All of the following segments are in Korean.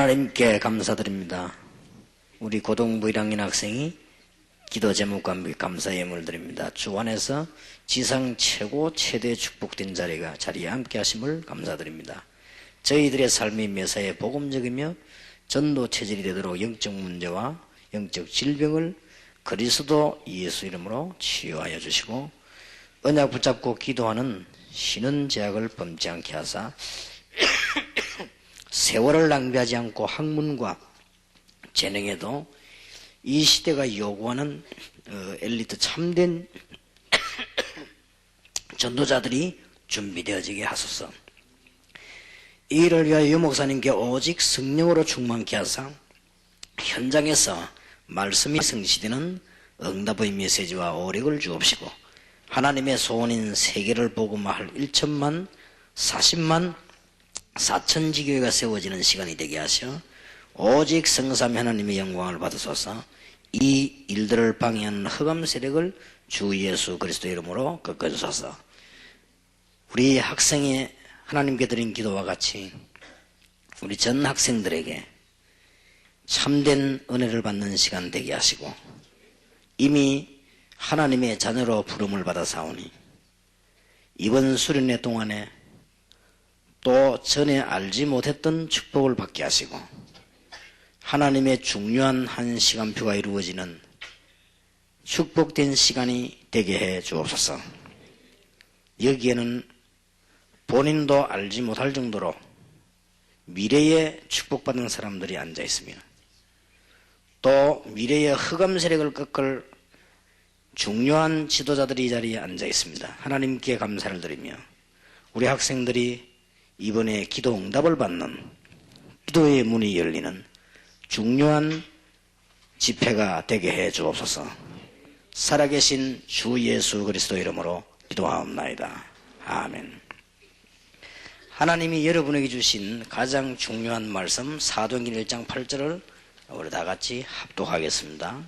하나님께 감사드립니다. 우리 고등부 1학년 학생이 기도 제목과 함께 감사 예물을 드립니다. 주 안에서 지상 최고 최대 축복된 자리에 함께 하심을 감사드립니다. 저희들의 삶이 매사에 복음적이며 전도 체질이 되도록 영적 문제와 영적 질병을 그리스도 예수 이름으로 치유하여 주시고, 언약 붙잡고 기도하는 신은 제약을 범치 않게 하사 세월을 낭비하지 않고 학문과 재능에도 이 시대가 요구하는 엘리트 참된 전도자들이 준비되어지게 하소서. 이 일을 위하여 유 목사님께 오직 성령으로 충만케 하사 현장에서 말씀이 성취되는 응답의 메시지와 오력을 주옵시고, 하나님의 소원인 세계를 복음화할 1천만 40만 4천지교회가 세워지는 시간이 되게 하셔 오직 성삼위 하나님의 영광을 받으소서. 이 일들을 방해하는 흑암 세력을 주 예수 그리스도 이름으로 꺾어주소서. 우리 학생의 하나님께 드린 기도와 같이 우리 전 학생들에게 참된 은혜를 받는 시간 되게 하시고, 이미 하나님의 자녀로 부름을 받아 사오니 이번 수련회 동안에 또 전에 알지 못했던 축복을 받게 하시고, 하나님의 중요한 한 시간표가 이루어지는 축복된 시간이 되게 해 주옵소서. 여기에는 본인도 알지 못할 정도로 미래에 축복받은 사람들이 앉아 있으며, 또 미래의 흑암 세력을 꺾을 중요한 지도자들이 이 자리에 앉아 있습니다. 하나님께 감사를 드리며, 우리 학생들이 이번에 기도 응답을 받는, 기도의 문이 열리는 중요한 집회가 되게 해 주옵소서. 살아계신 주 예수 그리스도 이름으로 기도하옵나이다. 아멘. 하나님이 여러분에게 주신 가장 중요한 말씀 사도행전 1장 8절을 우리 다 같이 합독하겠습니다.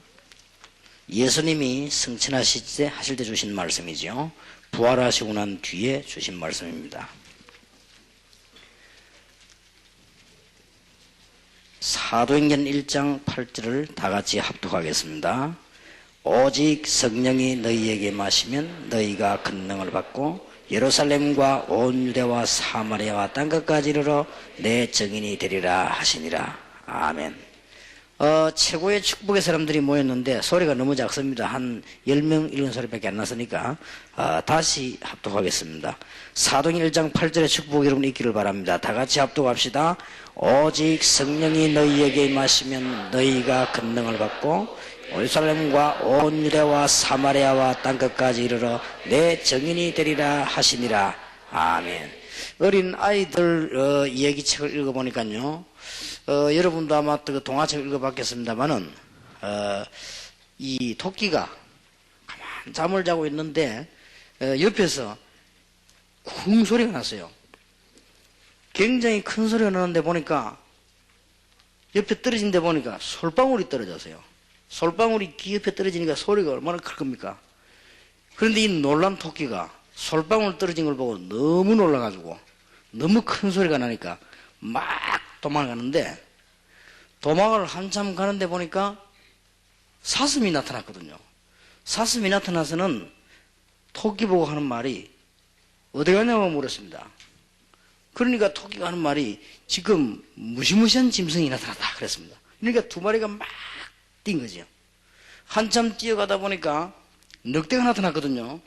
예수님이 승천하실 때 주신 말씀이죠. 부활하시고 난 뒤에 주신 말씀입니다. 사도행전 1장 8절을 다 같이 합독하겠습니다. 오직 성령이 너희에게 마시면 너희가 권능을 받고 예루살렘과 온 유대와 사마리아와 땅끝까지 이르러 내 증인이 되리라 하시니라. 아멘. 최고의 축복의 사람들이 모였는데 소리가 너무 작습니다. 한 10명 이런 소리밖에 안 났으니까 다시 합독하겠습니다. 사도행전 1장 8절의 축복 여러분 있기를 바랍니다. 다 같이 합독합시다. 오직 성령이 너희에게 임하시면 너희가 권능을 받고 예루살렘과 온 유대와 사마리아와 땅끝까지 이르러 내 증인이 되리라 하시니라. 아멘. 어린 아이들 이야기책을 읽어보니까요, 여러분도 아마 그 동화책을 읽어봤겠습니다만은 이 토끼가 가만 잠을 자고 있는데 옆에서 쿵 소리가 났어요. 굉장히 큰 소리가 나는데 보니까 옆에 떨어진 데 보니까 솔방울이 떨어졌어요. 솔방울이 귀 옆에 떨어지니까 소리가 얼마나 클 겁니까? 그런데 이 놀란 토끼가 솔방울 떨어진 걸 보고 너무 놀라가지고 너무 큰 소리가 나니까 막 도망가는데, 도망을 한참 가는데 보니까 사슴이 나타났거든요. 사슴이 나타나서는 토끼 보고 하는 말이 어디 가냐고 물었습니다. 그러니까 토끼가 하는 말이 지금 무시무시한 짐승이 나타났다 그랬습니다. 그러니까 두 마리가 막 뛴 거죠. 한참 뛰어가다 보니까 늑대가 나타났거든요.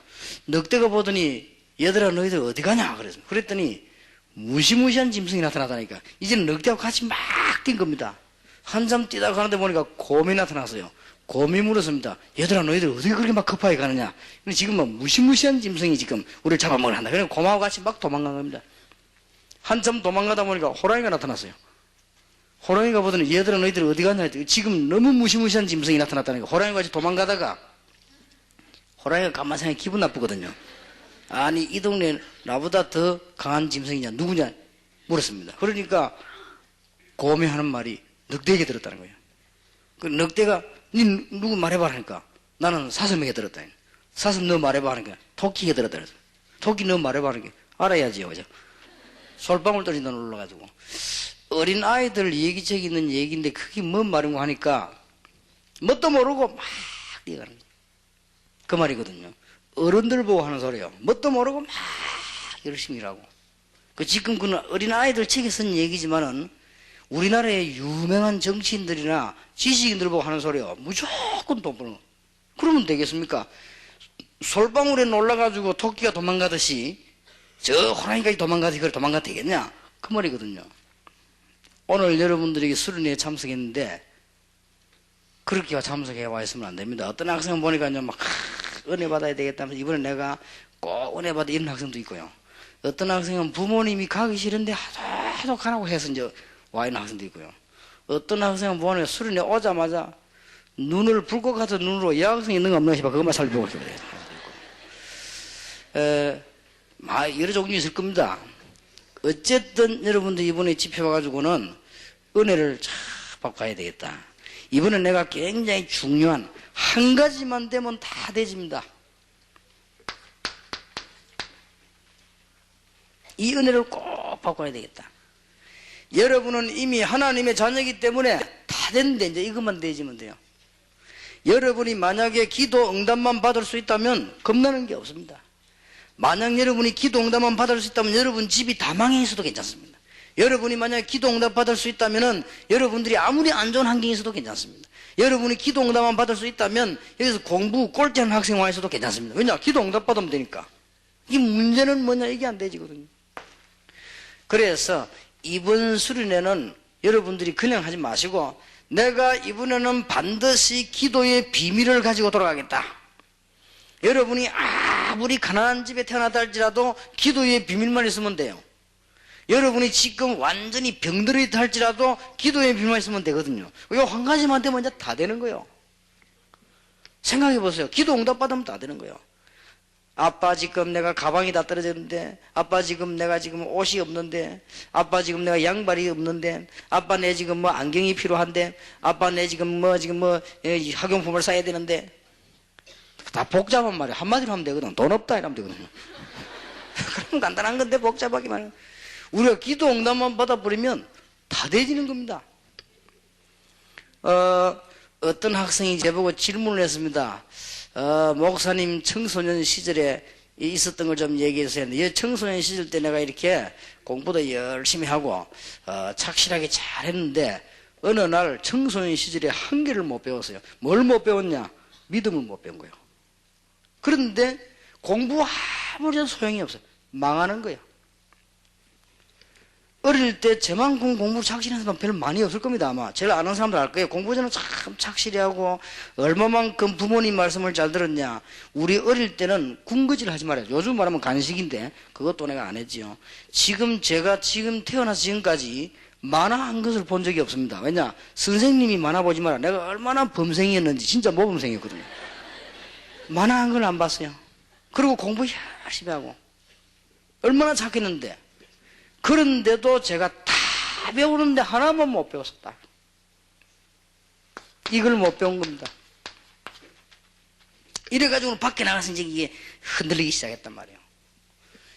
늑대가 보더니 얘들아 너희들 어디 가냐 그랬습니다. 그랬더니 무시무시한 짐승이 나타나다니까 이제는 늑대하고 같이 막 뛴 겁니다. 한참 뛰다가 가는데 보니까 곰이 나타났어요. 곰이 물었습니다. 얘들아 너희들 어떻게 그렇게 막 급하게 가느냐. 지금 뭐 무시무시한 짐승이 지금 우리를 잡아먹으려 한다. 그래서 곰하고 같이 막 도망간 겁니다. 한참 도망가다 보니까 호랑이가 나타났어요. 호랑이가 보더니 얘들아 너희들 어디 갔냐. 지금 너무 무시무시한 짐승이 나타났다니까. 호랑이가 같이 도망가다가 호랑이가 가만히 생각해 기분 나쁘거든요. 아니 이 동네에 나보다 더 강한 짐승이냐 누구냐 물었습니다. 그러니까 곰이 하는 말이 늑대에게 들었다는 거예요. 그 늑대가 니 누구 말해봐 하니까 나는 사슴에게 들었다. 사슴 너 말해봐 하니까 토끼에게 들었다. 토끼 너 말해봐 하니까 알아야지요. 그죠? 솔방울 떨어진다 놀라가지고 어린 아이들 얘기책에 있는 얘기인데 그게 뭔 말인고 하니까 뭣도 모르고 막 뛰어가는 거예요. 그 말이거든요. 어른들 보고 하는 소리예요. 뭣도 모르고 막 열심히 일하고. 지금 그는 어린 아이들 책에 쓴 얘기지만은 우리나라의 유명한 정치인들이나 지식인들 보고 하는 소리예요. 무조건 돈 버는 거. 그러면 되겠습니까? 솔방울에 놀라가지고 토끼가 도망가듯이 저 호랑이까지 도망가듯이 그걸 도망가도 되겠냐? 그 말이거든요. 오늘 여러분들에게 수련회에 참석했는데 그렇게 참석해 와 있으면 안 됩니다. 어떤 학생은 보니까요, 막 은혜 받아야 되겠다면서 이번에 내가 꼭 은혜 받아 이런 학생도 있고요. 어떤 학생은 부모님이 가기 싫은데 하도 가라고 해서 이제 와 있는 학생도 있고요. 어떤 학생은 보니까 수련회 오자마자 눈을 불고 가서 눈으로 여학생이 있는 거 없나 싶어 그것만 살펴보고 있어요. 여러 종류 있을 겁니다. 어쨌든 여러분들 이번에 집회 와가지고는 은혜를 잘 받고 가야 되겠다. 이번에 내가 굉장히 중요한 한 가지만 되면 다 되집니다. 이 은혜를 꼭 받고 가야 되겠다. 여러분은 이미 하나님의 자녀이기 때문에 다 됐는데 이제 이것만 되지면 돼요. 여러분이 만약에 기도 응답만 받을 수 있다면 겁나는 게 없습니다. 만약 여러분이 기도 응답만 받을 수 있다면 여러분 집이 다 망해 있어도 괜찮습니다. 여러분이 만약에 기도 응답 받을 수 있다면 여러분들이 아무리 안 좋은 환경에 있어도 괜찮습니다. 여러분이 기도 응답만 받을 수 있다면 여기서 공부 꼴찌하는 학생 와 있어도 괜찮습니다. 왜냐? 기도 응답 받으면 되니까. 이 문제는 뭐냐? 이게 안 되지거든요. 그래서 이번 수련회는 여러분들이 그냥 하지 마시고 내가 이번에는 반드시 기도의 비밀을 가지고 돌아가겠다. 여러분이 아무리 가난한 집에 태어나다 할지라도 기도의 비밀만 있으면 돼요. 여러분이 지금 완전히 병들어 있다 할지라도 기도의 비밀만 있으면 되거든요. 이 한 가지만 되면 이제 다 되는 거예요. 생각해 보세요. 기도 응답 받으면 다 되는 거예요. 아빠 지금 내가 가방이 다 떨어졌는데, 아빠 지금 내가 지금 옷이 없는데, 아빠 지금 내가 양발이 없는데, 아빠 내 지금 뭐 안경이 필요한데, 아빠 내 지금 학용품을 사야 되는데, 다 복잡한 말이야. 한마디로 하면 되거든. 돈 없다 이러면 되거든요. 그럼 간단한 건데 복잡하기만 해요. 우리가 기도 응답만 받아버리면 다 되지는 겁니다. 어떤 학생이 제보고 질문을 했습니다. 목사님 청소년 시절에 있었던 걸 좀 얘기해서 했는데, 청소년 시절 때 내가 이렇게 공부도 열심히 하고 착실하게 잘 했는데 어느 날 청소년 시절에 한 개를 못 배웠어요. 뭘 못 배웠냐? 믿음을 못 배운 거예요. 그런데 공부 아무리 해도 소용이 없어요. 망하는 거예요. 어릴 때 저만큼 공부를 착실한 사람 별로 많이 없을 겁니다. 아마 제일 아는 사람들 알 거예요. 공부 저는 참 착실히 하고 얼마만큼 부모님 말씀을 잘 들었냐. 우리 어릴 때는 군것질 하지 말아요. 요즘 말하면 간식인데 그것도 내가 안 했지요. 제가 태어나서 지금까지 만화한 것을 본 적이 없습니다. 왜냐? 선생님이 만화 보지 마라. 내가 얼마나 범생이었는지 진짜 모범생이었거든요. 만화한 걸 안 봤어요. 그리고 공부 열심히 하고 얼마나 착했는데, 그런데도 제가 다 배우는데 하나만 못 배웠었다. 이걸 못 배운 겁니다. 이래가지고 밖에 나가서 이제 이게 흔들리기 시작했단 말이에요.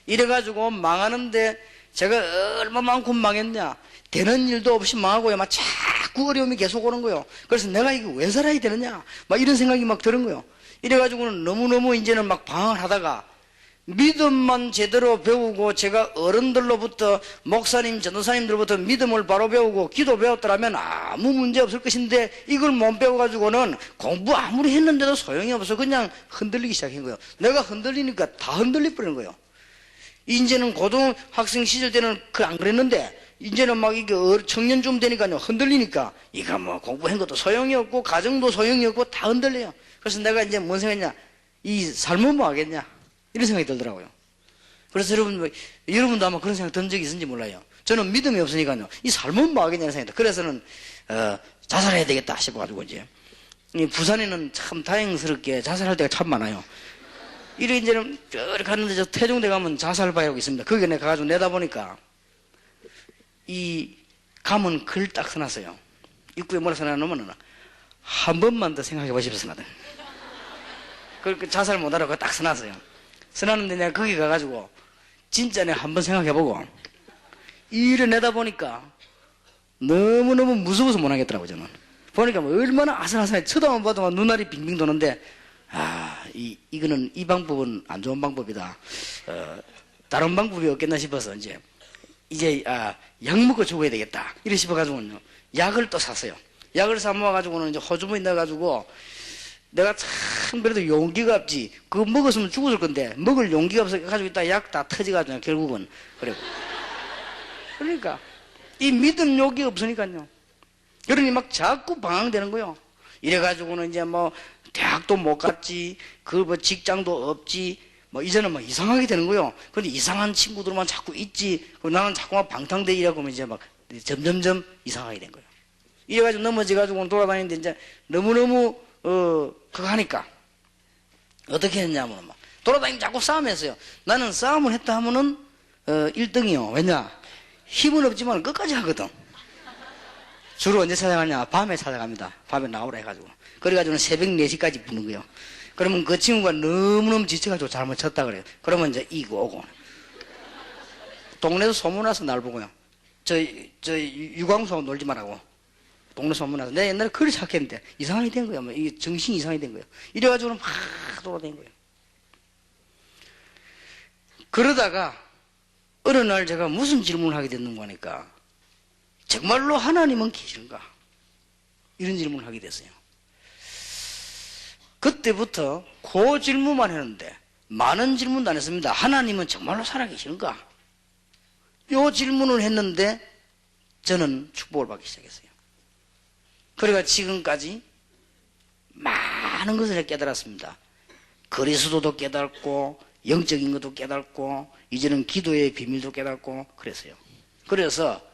이래가지고 망하는데 제가 얼마만큼 망했냐. 되는 일도 없이 망하고요. 막 자꾸 어려움이 계속 오는 거예요. 그래서 내가 이거 왜 살아야 되느냐. 막 이런 생각이 막 드는 거예요. 이래가지고는 너무너무 이제는 막 방황을 하다가 믿음만 제대로 배우고 제가 어른들로부터 목사님, 전도사님들로부터 믿음을 바로 배우고 기도 배웠더라면 아무 문제 없을 것인데 이걸 못 배워가지고는 공부 아무리 했는데도 소용이 없어. 그냥 흔들리기 시작한 거예요. 내가 흔들리니까 다 흔들려 버리는 거예요. 이제는 고등학생 시절 때는 안 그랬는데 이제는 막 이게 청년쯤 되니까요 흔들리니까 이거 뭐 공부한 것도 소용이 없고 가정도 소용이 없고 다 흔들려요. 그래서 내가 이제 뭔 생각했냐, 이 삶은 뭐 하겠냐 이런 생각이 들더라고요. 그래서 여러분도 아마 그런 생각 든 적이 있는지 몰라요. 저는 믿음이 없으니까요 이 삶은 뭐 하겠냐는 생각이 들어요. 그래서는 자살해야 되겠다 싶어가지고 이제 부산에는 참 다행스럽게 자살할 때가 참 많아요. 이렇게 이제는 저렇게 갔는데 저 태종대 가면 자살바위하고 있습니다. 거기에 내가 가가지고 내다보니까 이 가문 글 딱 써놨어요. 입구에 뭐라 써놨냐면 한 번만 더 생각해 보십시오 써놨다. 그 자살 못하라고 딱 써놨어요. 써놨는데 내가 거기 가가지고 진짜 내가 한번 생각해보고 이를 내다보니까 너무너무 무서워서 못 하겠더라고요, 저는. 보니까 뭐 얼마나 아슬아슬해. 쳐다만 봐도 막 눈알이 빙빙 도는데, 이거는 이 방법은 안 좋은 방법이다. 다른 방법이 없겠나 싶어서 이제 약 먹고 죽어야 되겠다. 이래 싶어가지고는 약을 또 샀어요. 약을 사 모아가지고는 이제 호주머니 넣어가지고 내가 참 그래도 용기가 없지. 그거 먹었으면 죽었을 건데 먹을 용기가 없어 가지고 있다 약 다 터져가지고 결국은 그래. 그러니까 이 믿음 욕이 없으니까요. 그러니 막 자꾸 방황되는 거요. 이래가지고는 이제 뭐 대학도 못 갔지, 그 뭐 직장도 없지, 뭐 이제는 뭐 이상하게 되는 거요. 근데 이상한 친구들만 자꾸 있지. 나는 자꾸만 방탕대 이라고 하면 이제 막 점점점 이상하게 된 거예요. 이래가지고 넘어져가지고 돌아다니는데 이제 너무너무 그거 하니까 어떻게 했냐면 막 돌아다니면 자꾸 싸움했어요. 나는 싸움을 했다 하면은 1등이요. 왜냐? 힘은 없지만 끝까지 하거든. 주로 언제 찾아가냐? 밤에 찾아갑니다. 밤에 나오라 해가지고. 그래가지고는 새벽 4시까지 부는 거예요. 그러면 그 친구가 너무너무 지쳐가지고 잘못 쳤다 그래요. 그러면 이제 이고 오고. 동네에서 소문나서 날 보고요. 저 유광수하고 놀지 말라고. 동네 소문나서. 내가 옛날에 그리 착했는데 이상하게 된 거야. 뭐 이게 정신이 이상하게 된 거예요. 이래가지고는 막 돌아다닌 거예요. 그러다가 어느 날 제가 무슨 질문을 하게 됐는가 하니까 정말로 하나님은 계신가? 이런 질문을 하게 됐어요. 그때부터 그 질문만 했는데 많은 질문도 안 했습니다. 하나님은 정말로 살아계시는가? 이 질문을 했는데 저는 축복을 받기 시작했어요. 그래가 지금까지 많은 것을 깨달았습니다. 그리스도도 깨닫고 영적인 것도 깨닫고 이제는 기도의 비밀도 깨닫고 그랬어요. 그래서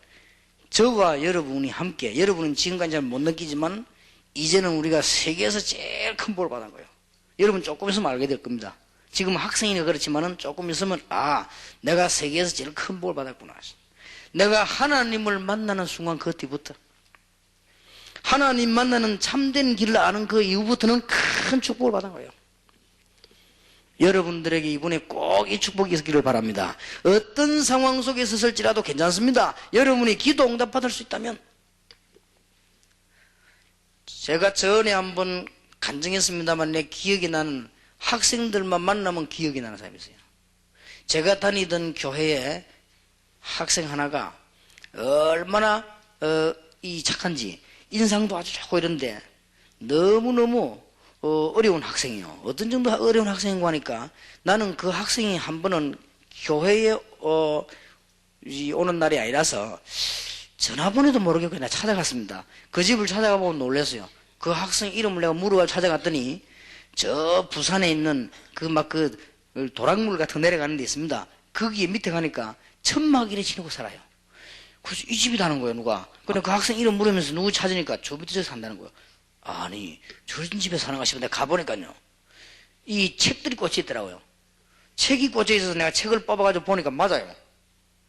저와 여러분이 함께, 여러분은 지금까지 잘 못 느끼지만 이제는 우리가 세계에서 제일 큰 복을 받은 거예요. 여러분 조금 있으면 알게 될 겁니다. 지금 학생이니까 그렇지만은 조금 있으면 내가 세계에서 제일 큰 복을 받았구나. 내가 하나님을 만나는 순간 그때부터 하나님 만나는 참된 길을 아는 그 이후부터는 큰 축복을 받은 거예요. 여러분들에게 이번에 꼭 이 축복이 있기를 바랍니다. 어떤 상황 속에 있었을지라도 괜찮습니다. 여러분이 기도 응답 받을 수 있다면. 제가 전에 한번 간증했습니다만 내 기억이 나는 학생들만 만나면 기억이 나는 사람이 있어요. 제가 다니던 교회에 학생 하나가 얼마나 이 착한지 인상도 아주 좋고 이런데 너무너무 어려운 학생이요. 어떤 정도 어려운 학생이고 하니까 나는 그 학생이 한 번은 교회에 오는 날이 아니라서 전화번호도 모르게 그냥 찾아갔습니다. 그 집을 찾아가보고 놀랐어요. 그 학생 이름을 내가 물어가 찾아갔더니 저 부산에 있는 그 도락물 같은 거 내려가는 데 있습니다. 거기에 밑에 가니까 천막이래 지내고 살아요. 그래서 이 집이라는 거예요, 누가. 근데 그 학생 이름 물으면서 누구 찾으니까 저 밑에 저 산다는 거예요. 아니, 저런 집에 사는가 싶은데 가보니까요. 이 책들이 꽂혀 있더라고요. 책이 꽂혀 있어서 내가 책을 뽑아가지고 보니까 맞아요.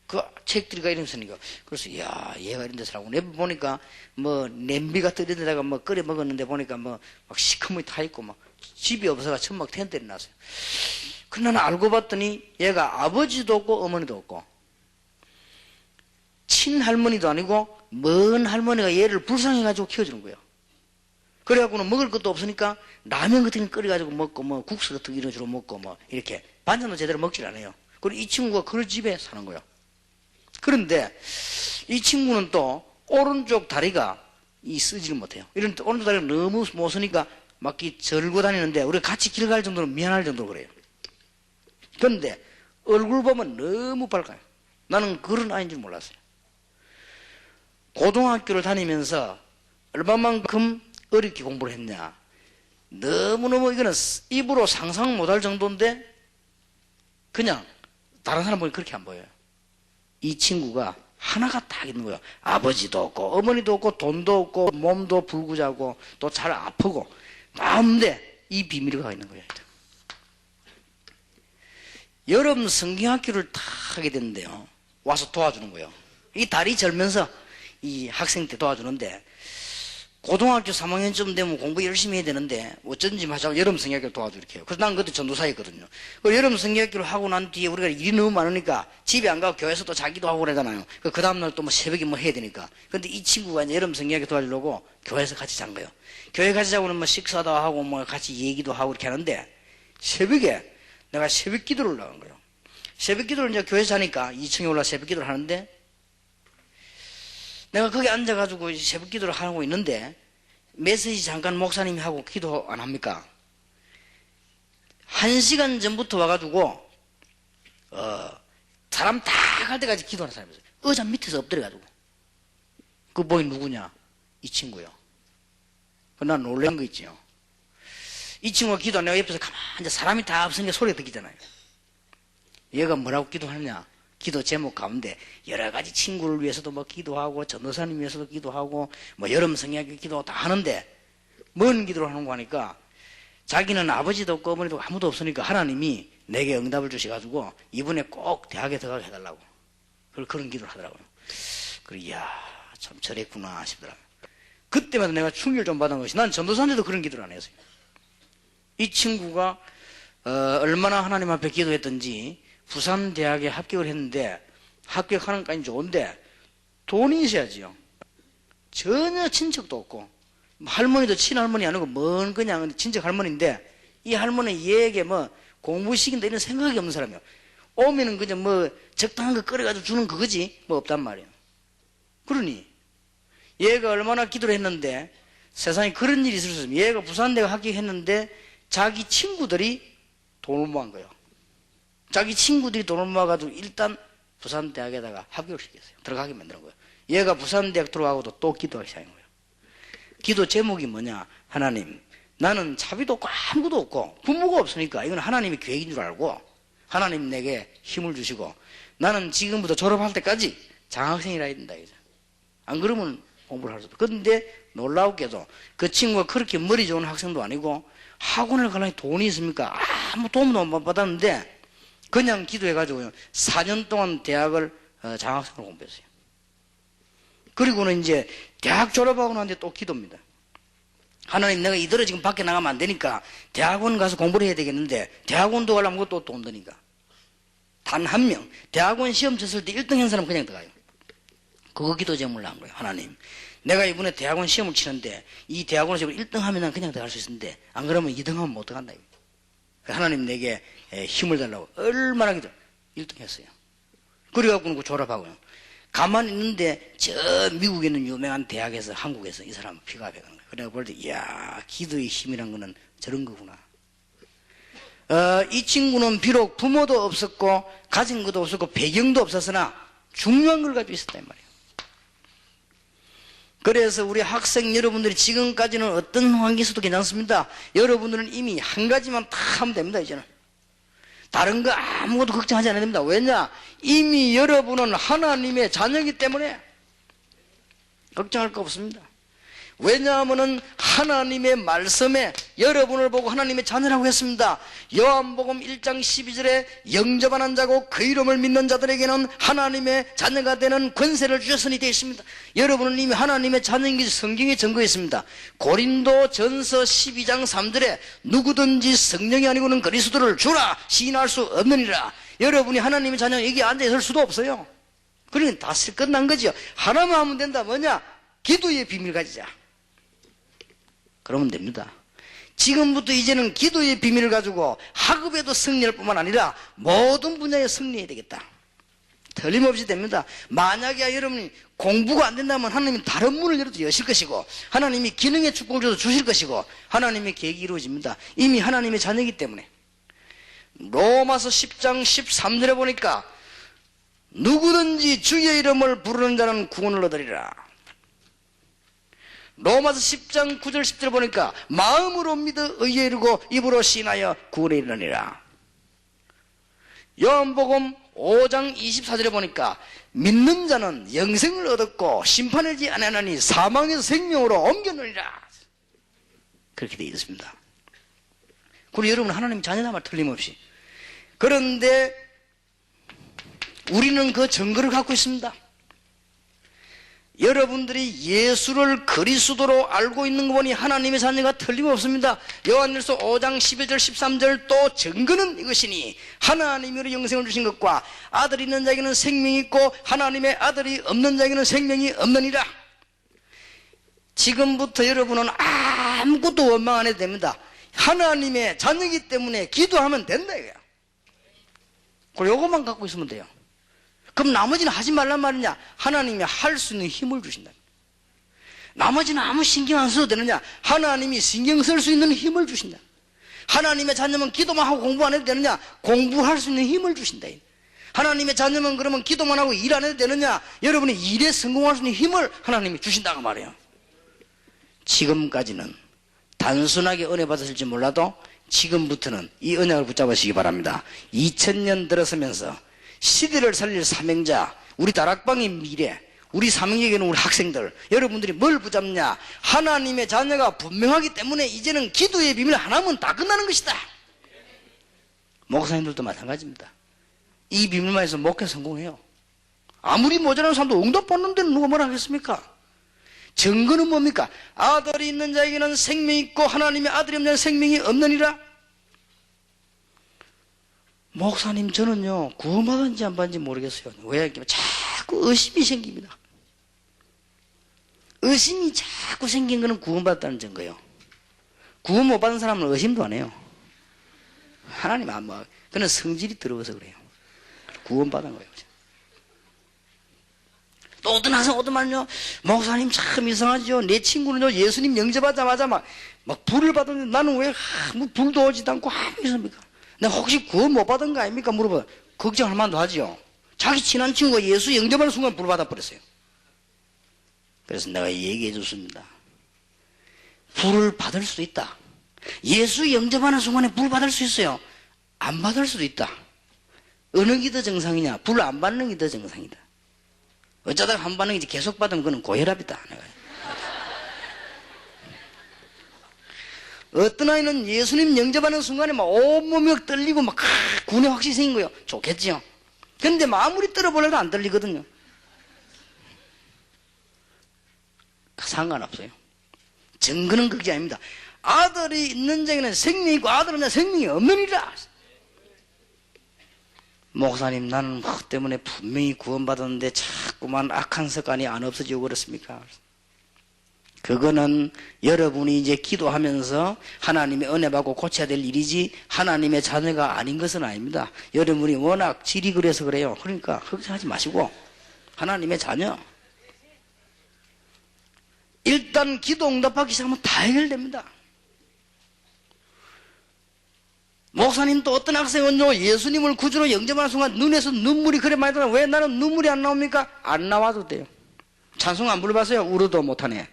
그 책들이가 이름 쓰니까. 그래서, 이야, 얘가 이런 데 살고. 내부 보니까 뭐 냄비 같은 데다가 뭐 끓여 먹었는데 보니까 뭐 막 시커멓게 타 있고 막 집이 없어가 천막 텐트를 놨어요. 그 나는 알고 봤더니 얘가 아버지도 없고 어머니도 없고 친할머니도 아니고 먼 할머니가 얘를 불쌍해가지고 키워주는 거예요. 그래갖고는 먹을 것도 없으니까 라면 같은 거 끓여가지고 먹고 뭐 국수 같은 거 이런 식으로 먹고 뭐 이렇게 반찬도 제대로 먹질 않아요. 그리고 이 친구가 그 집에 사는 거예요. 그런데 이 친구는 또 오른쪽 다리가 쓰지를 못해요. 이런 오른쪽 다리가 너무 못 쓰니까 막 절고 다니는데 우리가 같이 길 갈 정도로 미안할 정도로 그래요. 그런데 얼굴 보면 너무 밝아요. 나는 그런 아이인 줄 몰랐어요. 고등학교를 다니면서 얼마만큼 어렵게 공부를 했냐. 너무너무 이거는 입으로 상상 못할 정도인데 그냥 다른 사람 보니 그렇게 안 보여요. 이 친구가 하나가 딱 있는 거예요. 아버지도 없고 어머니도 없고 돈도 없고 몸도 불구자고 또 잘 아프고 마음대 이 비밀이 가 있는 거예요. 여름 성경학교를 다 하게 됐는데요. 와서 도와주는 거예요. 이 다리 절면서 이 학생 때 도와주는데 고등학교 3학년쯤 되면 공부 열심히 해야 되는데 어쩐지 하자고 여름 성경학교 도와줘 이렇게 해요. 그래서 난 그때 전도사였거든요. 그 여름 성경학교를 하고 난 뒤에 우리가 일이 너무 많으니까 집에 안 가고 교회에서 또 자기도 하고 그러잖아요. 그 다음날 또 뭐 새벽에 뭐 해야 되니까. 근데 이 친구가 이제 여름 성경학교 도와주려고 교회에서 같이 잔 거예요. 교회 같이 자고는 뭐 식사도 하고 뭐 같이 얘기도 하고 이렇게 하는데 새벽에 내가 새벽 기도를 나간 거예요. 새벽 기도를 이제 교회에서 자니까 2층에 올라 새벽 기도를 하는데 내가 거기 앉아가지고 새벽 기도를 하고 있는데 메시지 잠깐 목사님이 하고 기도 안 합니까? 1시간 전부터 와가지고 사람 다 갈 때까지 기도하는 사람이 있어요. 의자 밑에서 엎드려가지고 그 보이 누구냐? 이 친구요. 난 놀란 거 있지요. 이 친구가 기도 내가 옆에서 가만히 앉아 사람이 다 없으니까 소리가 들리잖아요. 얘가 뭐라고 기도하느냐? 기도 제목 가운데 여러 가지 친구를 위해서도 뭐 기도하고 전도사님 위해서도 기도하고 뭐 여름 성경학교 기도 다 하는데 뭔 기도를 하는 거 하니까 자기는 아버지도 없고 어머니도 아무도 없으니까 하나님이 내게 응답을 주셔가지고 이번에 꼭 대학에 들어가게 해달라고 그런 기도를 하더라고요. 그래 이야 참 저랬구나 싶더라고요. 그때마다 내가 충격을 좀 받은 것이 난 전도사인데도 그런 기도를 안 했어요. 이 친구가 얼마나 하나님 앞에 기도했던지 부산대학에 합격을 했는데 합격하는 까지 좋은데 돈이 있어야지요. 전혀 친척도 없고 할머니도 친할머니 아니고 먼 그냥 친척 할머니인데 이 할머니 얘에게 뭐 공부시킨다 이런 생각이 없는 사람이에요. 오면은 그냥 뭐 적당한 거 끓여가지고 주는 그거지 뭐 없단 말이에요. 그러니 얘가 얼마나 기도를 했는데 세상에 그런 일이 있을 수 있습니다. 얘가 부산대학 합격했는데 자기 친구들이 돈을 모은 거예요. 자기 친구들이 돈을 모아가지고 일단 부산대학에다가 합격을 시켰어요. 들어가게 만드는 거예요. 얘가 부산대학 들어가고도 또 기도하기 시작한 거예요. 기도 제목이 뭐냐? 하나님, 나는 자비도 없고 아무것도 없고 부모가 없으니까 이건 하나님의 계획인 줄 알고 하나님 내게 힘을 주시고 나는 지금부터 졸업할 때까지 장학생이라 해야 된다. 안 그러면 공부를 할 수 없어. 그런데 놀라웠게도 그 친구가 그렇게 머리 좋은 학생도 아니고 학원을 가려니 돈이 있습니까? 아무 도움도 못 받았는데 그냥 기도해가지고 4년 동안 대학을 장학생으로 공부했어요. 그리고는 이제 대학 졸업하고 난 뒤에 또 기도입니다. 하나님 내가 이대로 지금 밖에 나가면 안 되니까 대학원 가서 공부를 해야 되겠는데 대학원도 가려면 그것도 돈 드니까 단 한 명 대학원 시험 쳤을 때 1등 한 사람 그냥 들어가요. 그거 기도 제목을 한 거예요. 하나님 내가 이번에 대학원 시험을 치는데 이 대학원 시험을 1등 하면 난 그냥 들어갈 수 있는데 안 그러면 2등 하면 못 들어간다. 하나님 내게 힘을 달라고 얼마나 기도 1등 했어요. 그래갖고는 졸업하고요. 가만히 있는데 저 미국에 있는 유명한 대학에서 한국에서 이 사람 피가 배가는 거예요. 그래가 볼 때 이야 기도의 힘이란 거는 저런 거구나. 이 친구는 비록 부모도 없었고 가진 것도 없었고 배경도 없었으나 중요한 걸 가지고 있었단 말이에요. 그래서 우리 학생 여러분들이 지금까지는 어떤 환경에서도 괜찮습니다. 여러분들은 이미 한 가지만 다 하면 됩니다. 이제는 다른 거 아무것도 걱정하지 않아야 됩니다. 왜냐? 이미 여러분은 하나님의 자녀이기 때문에 걱정할 거 없습니다. 왜냐하면 하나님의 말씀에 여러분을 보고 하나님의 자녀라고 했습니다. 요한복음 1장 12절에 영접하는 자고 그 이름을 믿는 자들에게는 하나님의 자녀가 되는 권세를 주셨으니 되어 있습니다. 여러분은 이미 하나님의 자녀인 것이 성경에 증거했습니다. 고린도 전서 12장 3절에 누구든지 성령이 아니고는 그리스도를 주라 시인할 수 없느니라. 여러분이 하나님의 자녀 여기 앉아 있을 수도 없어요. 그러니까 다 끝난 거죠. 하나만 하면 된다. 뭐냐? 기도의 비밀 가지자. 그러면 됩니다. 지금부터 이제는 기도의 비밀을 가지고 학업에도 승리할 뿐만 아니라 모든 분야에 승리해야 되겠다. 틀림없이 됩니다. 만약에 여러분이 공부가 안 된다면 하나님이 다른 문을 열어도 여실 것이고 하나님이 기능의 축복을 줘도 주실 것이고 하나님의 계획이 이루어집니다. 이미 하나님의 자녀이기 때문에. 로마서 10장 13절에 보니까 누구든지 주의 이름을 부르는 자는 구원을 얻으리라. 로마서 10장 9절 10절 보니까 마음으로 믿어 의에 이르고 입으로 시인하여 구원에 이르느니라. 요한복음 5장 24절에 보니까 믿는 자는 영생을 얻었고 심판하지 아니하나니 사망에서 생명으로 옮겨놓으리라. 그렇게 되어 있습니다. 그리고 여러분 하나님 자녀다 말 틀림없이. 그런데 우리는 그 증거를 갖고 있습니다. 여러분들이 예수를 그리스도로 알고 있는 거 보니 하나님의 자녀가 틀림없습니다. 요한일서 5장 11절 13절 또 증거는 이것이니 하나님으로 영생을 주신 것과 아들이 있는 자에게는 생명이 있고 하나님의 아들이 없는 자에게는 생명이 없느니라. 지금부터 여러분은 아무것도 원망 안 해도 됩니다. 하나님의 자녀이기 때문에 기도하면 된다 이거야. 그리고 요것만 갖고 있으면 돼요. 그럼 나머지는 하지 말란 말이냐? 하나님이 할 수 있는 힘을 주신다. 나머지는 아무 신경 안 써도 되느냐? 하나님이 신경 쓸 수 있는 힘을 주신다. 하나님의 자녀면 기도만 하고 공부 안 해도 되느냐? 공부할 수 있는 힘을 주신다. 하나님의 자녀면 그러면 기도만 하고 일 안 해도 되느냐? 여러분이 일에 성공할 수 있는 힘을 하나님이 주신다고 말해요. 지금까지는 단순하게 은혜 받으실지 몰라도 지금부터는 이 언약을 붙잡으시기 바랍니다. 2000년 들어서면서 시대를 살릴 사명자, 우리 다락방의 미래, 우리 사명에게는 우리 학생들, 여러분들이 뭘 붙잡냐? 하나님의 자녀가 분명하기 때문에 이제는 기도의 비밀 하나면 다 끝나는 것이다. 목사님들도 마찬가지입니다. 이 비밀만 해서 목회 성공해요. 아무리 모자란 사람도 응답 받는 데는 누가 뭐라 하겠습니까? 증거는 뭡니까? 아들이 있는 자에게는 생명이 있고 하나님의 아들이 없는 자에게는 생명이 없느니라. 목사님 저는요 구원받았는지 안 받았는지 모르겠어요. 왜? 자꾸 의심이 생깁니다. 의심이 자꾸 생긴 거는 구원받았다는 증거예요. 구원 못 받은 사람은 의심도 안 해요. 하나님 안 봐. 그는 성질이 더러워서 그래요. 구원받은 거예요. 또 어떤 학생 어떤 말은요, 목사님 참 이상하죠. 내 친구는요 예수님 영접하자마자 막 불을 받았는데 나는 왜 불도 오지도 않고 아무 있습니까? 내가 혹시 구원 못 받은 거 아닙니까? 물어봐. 걱정할 만도 하죠. 자기 친한 친구가 예수 영접하는 순간 불 받아버렸어요. 그래서 내가 얘기해 줬습니다. 불을 받을 수도 있다. 예수 영접하는 순간에 불 받을 수 있어요. 안 받을 수도 있다. 어느 게 더 정상이냐? 불 안 받는 게 더 정상이다. 어쩌다가 한 받는 게 계속 받으면 그건 고혈압이다. 어떤 아이는 예수님 영접하는 순간에 막 온몸이 막 떨리고 막 군에 확실히 생긴 거예요. 좋겠지요. 근데 아무리 떨어보려도 안 떨리거든요. 상관없어요. 증거는 그게 아닙니다. 아들이 있는 자에게는 생명이 있고 아들 없는 자에게는 생명이 없느니라. 목사님 나는 뭐 때문에 분명히 구원받았는데 자꾸만 악한 습관이 안 없어지고 그렇습니까? 그거는 여러분이 이제 기도하면서 하나님의 은혜 받고 고쳐야 될 일이지 하나님의 자녀가 아닌 것은 아닙니다. 여러분이 워낙 질이 그래서 그래요. 그러니까 걱정하지 마시고 하나님의 자녀. 일단 기도 응답하기 시작하면 다 해결됩니다. 목사님 또 어떤 학생은요 예수님을 구주로 영접하는 순간 눈에서 눈물이 그래 많이 나요. 왜 나는 눈물이 안 나옵니까? 안 나와도 돼요. 찬송 안 불러봤어요? 울어도 못하네.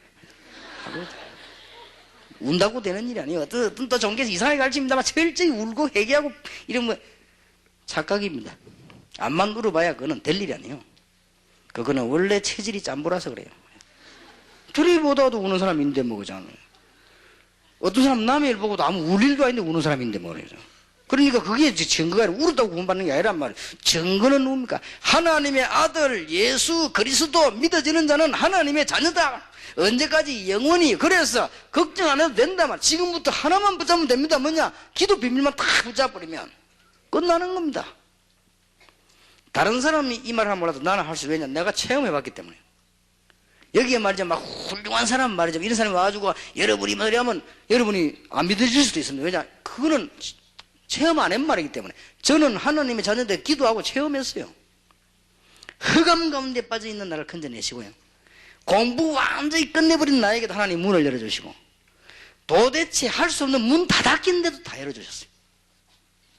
운다고 되는 일이 아니에요. 어떤 또 종교에서 이상하게 가르칩니다만 철저히 울고 회개하고 이런 착각입니다. 암만 울어봐야 그거는 될 일이 아니에요. 그거는 원래 체질이 짬보라서 그래요. 둘이보다도 우는 사람인데 뭐 그잖아요. 어떤 사람 남의 일 보고도 아무 울 일도 아닌데 우는 사람인데 뭐래요. 그러니까 그게 증거가 아니라 울었다고 구원받는 게 아니란 말이에요. 증거는 뭡니까? 하나님의 아들 예수 그리스도 믿어지는 자는 하나님의 자녀다. 언제까지 영원히. 그래서 걱정 안 해도 된다 말. 지금부터 하나만 붙잡으면 됩니다. 뭐냐? 기도 비밀만 딱 붙잡아버리면 끝나는 겁니다. 다른 사람이 이 말을 하면 몰라도 나는 할 수 있느냐? 내가 체험해봤기 때문에. 여기에 말이죠 막 훌륭한 사람 말이죠 이런 사람이 와가지고 여러분이 말이 하면 여러분이 안 믿어질 수도 있습니다. 왜냐? 그거는 체험 안 한 말이기 때문에. 저는 하나님의 자녀들 기도하고 체험했어요. 흑암 가운데 빠져있는 나를 건져내시고요, 공부 완전히 끝내버린 나에게도 하나님 문을 열어주시고, 도대체 할 수 없는 문 다 닫힌데도 다 열어주셨어요.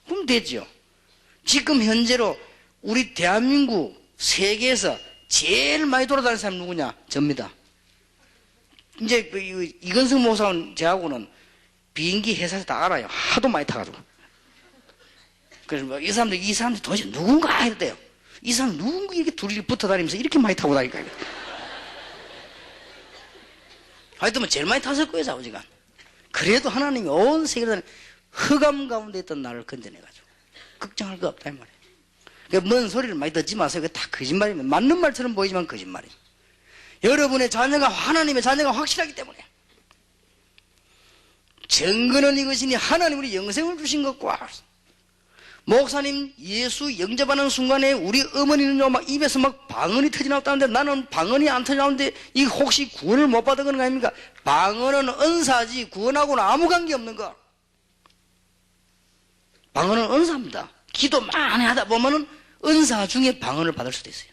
그럼 되죠. 지금 현재로 우리 대한민국 세계에서 제일 많이 돌아다니는 사람이 누구냐? 접니다. 이제 이건성 목사는 저하고는 비행기 회사에서 다 알아요. 하도 많이 타가지고. 그래서 뭐 이 사람들 도대체 누군가 했대요. 이 사람 누군가 이렇게 둘이 붙어 다니면서 이렇게 많이 타고 다니까. 하여튼 뭐 제일 많이 탔을 거예요, 아버지가. 그래도 하나님이 온 세계를 흑암 가운데 있던 나를 건져내가지고 걱정할 거 없다 이 말이에요. 뭔 소리를 많이 듣지 마세요. 그게 다 거짓말입니다. 맞는 말처럼 보이지만 거짓말이에요. 여러분의 자녀가 하나님의 자녀가 확실하기 때문에. 증거는 이것이니 하나님 우리 영생을 주신 것과 목사님 예수 영접하는 순간에 우리 어머니는요 막 입에서 막 방언이 터져나왔다는데 나는 방언이 안 터져나오는데 이 혹시 구원을 못 받은 건 아닙니까? 방언은 은사지 구원하고는 아무 관계 없는 거. 방언은 은사입니다. 기도 많이 하다 보면은 은사 중에 방언을 받을 수도 있어요.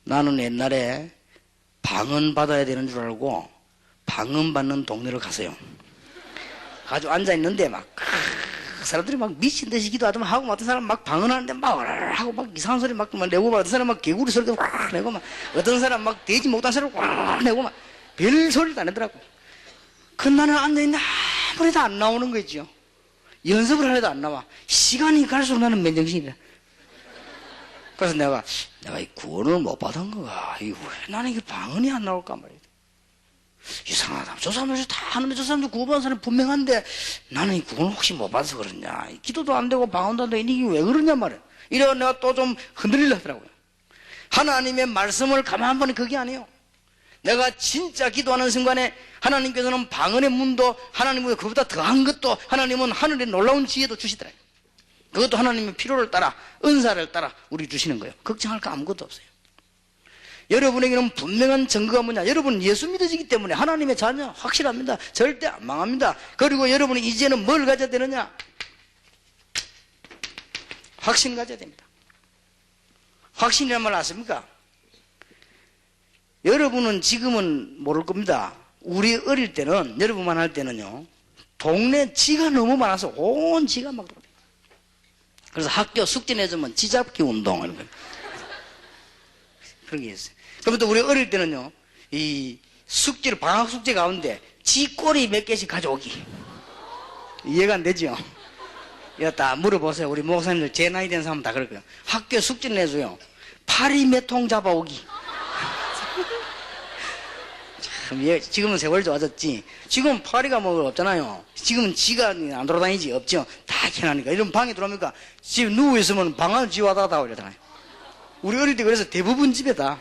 나는 옛날에 방언 받아야 되는 줄 알고 방언 받는 동네를 갔어요. 가지고 앉아있는데 막 사람들이 막 미친 듯이 기도하더만 하고 어떤 사람 막 방언하는데 막 하고 막 이상한 소리 막 내고 막 어떤 사람 막 개구리 소리도 꽉 내고 막 어떤 사람 막 돼지 목단 소리 꽉 내고 막 별 소리도 안 내더라고. 그 나는 앉아있는데 아무래도 안 나오는 거죠. 연습을 하려도 안 나와. 시간이 갈수록 나는 맨정신이라. 그래서 내가 이 구원을 못 받은 거가 왜 나는 이게 방언이 안 나올까 말이야. 이상하다. 저 사람들 다 하는데 저 사람들 구원받은 사람이 분명한데 나는 이 구원을 혹시 못 받아서 그러냐. 기도도 안 되고 방언도 안 되고 이게 왜 그러냐 말이야. 이래서 내가 또 좀 흔들리려 하더라고요. 하나님의 말씀을 가만 한 번에 그게 아니에요. 내가 진짜 기도하는 순간에 하나님께서는 방언의 문도 하나님은 그보다 더한 것도 하나님은 하늘의 놀라운 지혜도 주시더라고요. 그것도 하나님의 필요를 따라 은사를 따라 우리 주시는 거예요. 걱정할 거 아무것도 없어요. 여러분에게는 분명한 증거가 뭐냐? 여러분은 예수 믿어지기 때문에 하나님의 자녀 확실합니다. 절대 안 망합니다. 그리고 여러분이 이제는 뭘 가져야 되느냐? 확신 가져야 됩니다. 확신이란 말 아십니까? 여러분은 지금은 모를 겁니다. 우리 어릴 때는 여러분만 할 때는요 동네 지가 너무 많아서 온 지가 막 돌아요. 그래서 학교 숙제 내주면 지잡기 운동 이런 거 그런 게 있어요. 그럼 또 우리 어릴 때는요 이 숙제를 방학 숙제 가운데 지 꼬리 몇 개씩 가져오기. 이해가 안 되죠? 이거 다 물어보세요. 우리 목사님들 제 나이 된 사람은 다 그럴 거예요. 학교 숙제 내줘요. 파리 몇 통 잡아오기. 참, 지금은 세월이 좋아졌지. 지금 파리가 뭐 없잖아요. 지금은 지가 안 돌아다니지. 없죠. 다 켜나니까. 이런 방에 들어오니까 집 누워있으면 방 안을 지 와다 다 오려잖아요. 우리 어릴 때 그래서 대부분 집에다.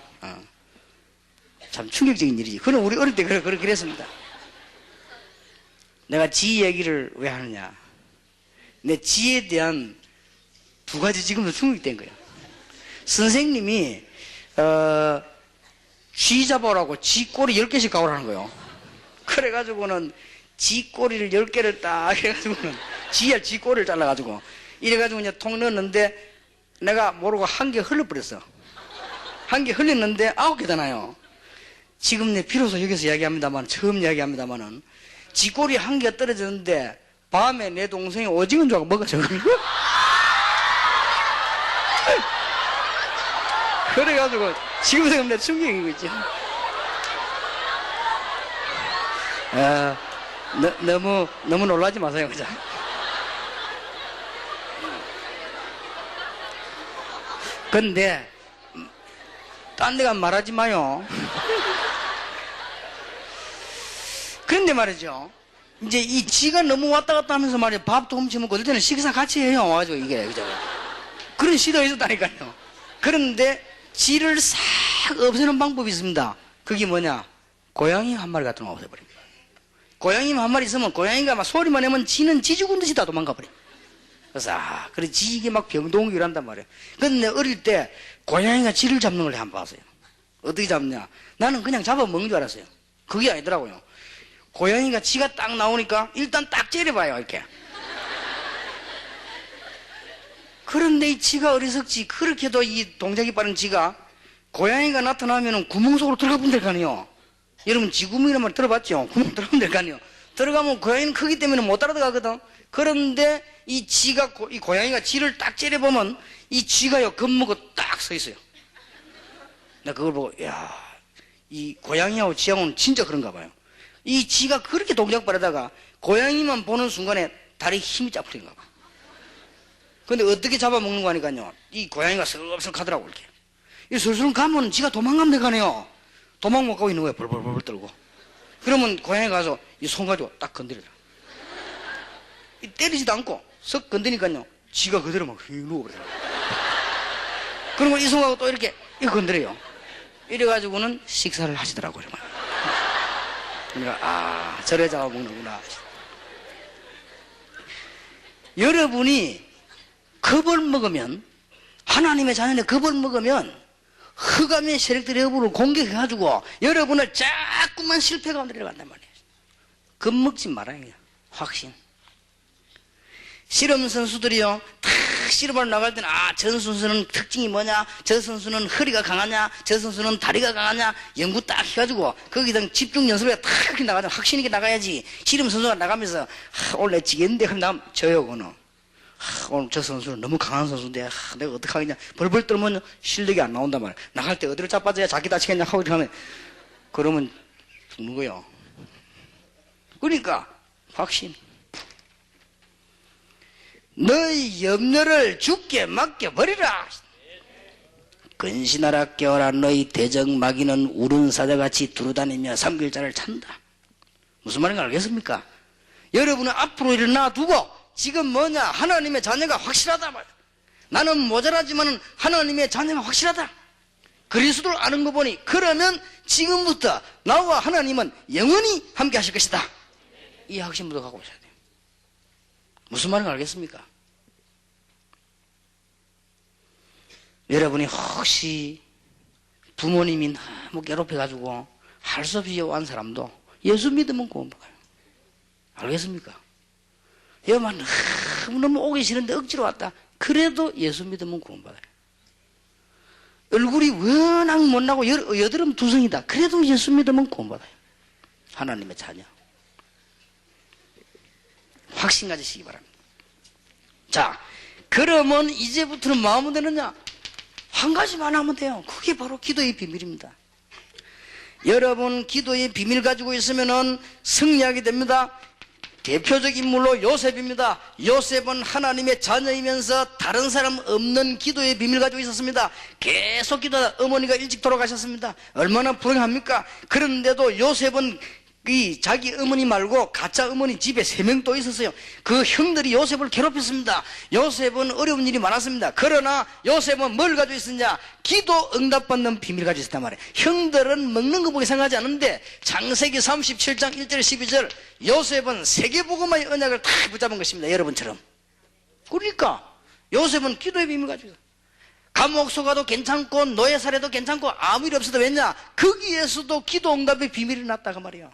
참 충격적인 일이지. 그럼 우리 어릴 때 그랬습니다. 내가 지 얘기를 왜 하느냐. 내 지에 대한 두 가지 지금도 충격된 거예요. 선생님이, 쥐 잡아오라고 지 꼬리 10개씩 가오라는 거예요. 그래가지고는 지 꼬리를 10개를 딱 해가지고는 지 꼬리를 잘라가지고 이래가지고 이제 통 넣었는데 내가 모르고 한 개 흘려버렸어. 한 개 흘렸는데 9개잖아요. 지금 내 비로소 여기서 이야기합니다만 처음 이야기합니다만은 지 꼬리 한 개가 떨어졌는데 밤에 내 동생이 오징어인 줄 알고 먹어줘. 그래가지고 지금 생각하면 충격인 거지. 너무 놀라지 마세요, 그죠? 근데 딴 데가 말하지 마요. 그런데 말이죠. 이제 이 지가 너무 왔다 갔다 하면서 말이야 밥도 훔쳐 먹고 어떨 때는 식사 같이 해요. 와가지고 이게 그죠? 그런 시도가 있었다니까요. 그런데 지를 싹 없애는 방법이 있습니다. 그게 뭐냐? 고양이 한 마리 같은 거 없애버립니다. 고양이 한 마리 있으면 고양이가 막 소리만 내면 지는 지 죽은 듯이 다 도망가버려. 그래서 그래 지 이게 막 병동기를 한단 말이에요. 근데 어릴 때 고양이가 지를 잡는 걸 한번 봤어요. 어떻게 잡냐? 나는 그냥 잡아먹는 줄 알았어요. 그게 아니더라고요. 고양이가 지가 딱 나오니까 일단 딱 째려봐요, 이렇게. 그런데 이 지가 어리석지. 그렇게도 이 동작이 빠른 지가 고양이가 나타나면 구멍 속으로 들어가 보면 될 거 아니에요. 여러분 지구멍이란 말 들어봤죠? 구멍 들어가면 될 거 아니에요. 들어가면 고양이는 크기 때문에 못 따라가거든. 그런데 이 지가 이 고양이가 지를 딱 째려보면 이 쥐가요 겁먹고 딱 서 있어요. 나 그걸 보고 야, 이 고양이하고 지하고는 진짜 그런가 봐요. 이 지가 그렇게 동작 빠르다가 고양이만 보는 순간에 다리 힘이 쫙 풀린가 봐. 근데 어떻게 잡아먹는 거 하니까요. 이 고양이가 슬슬 가더라고, 이렇게. 이 슬슬 가면 지가 도망가면 되가네요. 도망 못 가고 있는 거예요. 벌벌벌 떨고. 그러면 고양이 가서 이 손 가지고 딱 건드리더라. 때리지도 않고 석 건드니까요. 지가 그대로 막 휙 누워버려요. 그러면 이 손 가지고 또 이렇게 이거 건드려요. 이래가지고는 식사를 하시더라고요. 그러니까 저래 잡아먹는구나. 여러분이 겁을 먹으면, 하나님의 자녀의 겁을 먹으면 흑암의 세력들이 여러분을 공격해가지고 여러분을 자꾸만 실패 가운데 내려간단 말이에요. 겁먹지 말아요. 그냥. 확신. 씨름 선수들이요, 탁 씨름을 나갈 때는 저 선수는 특징이 뭐냐, 저 선수는 허리가 강하냐, 저 선수는 다리가 강하냐 연구 딱 해가지고 거기다 집중 연습에 탁 이렇게 나가자. 확신 있게 나가야지. 씨름 선수가 나가면서 오늘 내 지겠는데 하면 나면 져요. 그거는 오늘 저 선수는 너무 강한 선수인데 내가 어떡하겠냐 벌벌 떨면 실력이 안 나온단 말이야. 나갈 때 어디로 자빠져야 자기 다치겠냐 하고 이렇게 하면 그러면 죽는 거예요. 그러니까 확신. 너희 염려를 주께 맡겨버리라. 근신하라 깨어라. 너희 대적마귀는 울은 사자같이 두루다니며 삼킬자를 찬다. 무슨 말인가 알겠습니까? 여러분은 앞으로 일어나 두고 지금 뭐냐, 하나님의 자녀가 확실하다 말이야. 나는 모자라지만 하나님의 자녀가 확실하다. 그리스도를 아는 거 보니 그러면 지금부터 나와 하나님은 영원히 함께 하실 것이다. 이 확신부터 갖고 오셔야 돼요. 무슨 말인가 알겠습니까? 여러분이 혹시 부모님이 너무 괴롭혀가지고 할 수 없이 요한 사람도 예수 믿으면 구원받아요. 알겠습니까? 여만 너무 오기 싫은데 억지로 왔다. 그래도 예수 믿으면 구원받아요. 얼굴이 워낙 못나고 여드름 두성이다. 그래도 예수 믿으면 구원받아요. 하나님의 자녀. 확신 가지시기 바랍니다. 자, 그러면 이제부터는 뭐 하면 되느냐? 한 가지만 하면 돼요. 그게 바로 기도의 비밀입니다. 여러분 기도의 비밀 가지고 있으면은 승리하게 됩니다. 대표적 인물로 요셉입니다. 요셉은 하나님의 자녀이면서 다른 사람 없는 기도의 비밀 가지고 있었습니다. 계속 기도하다 어머니가 일찍 돌아가셨습니다. 얼마나 불행합니까? 그런데도 요셉은 자기 어머니 말고 가짜 어머니 집에 3명 또 있었어요. 그 형들이 요셉을 괴롭혔습니다. 요셉은 어려운 일이 많았습니다. 그러나 요셉은 뭘 가지고 있었냐? 기도 응답받는 비밀 가지고 있었단 말이에요. 형들은 먹는 거 보기 생각하지 않는데 창세기 37장 1절 12절 요셉은 세계복음화의 언약을 다 붙잡은 것입니다. 여러분처럼. 그러니까 요셉은 기도의 비밀 가지고 있어요. 감옥 속아도 괜찮고 노예 살해도 괜찮고 아무 일 없어도 왜냐? 거기에서도 기도 응답의 비밀이 났다고 말이에요.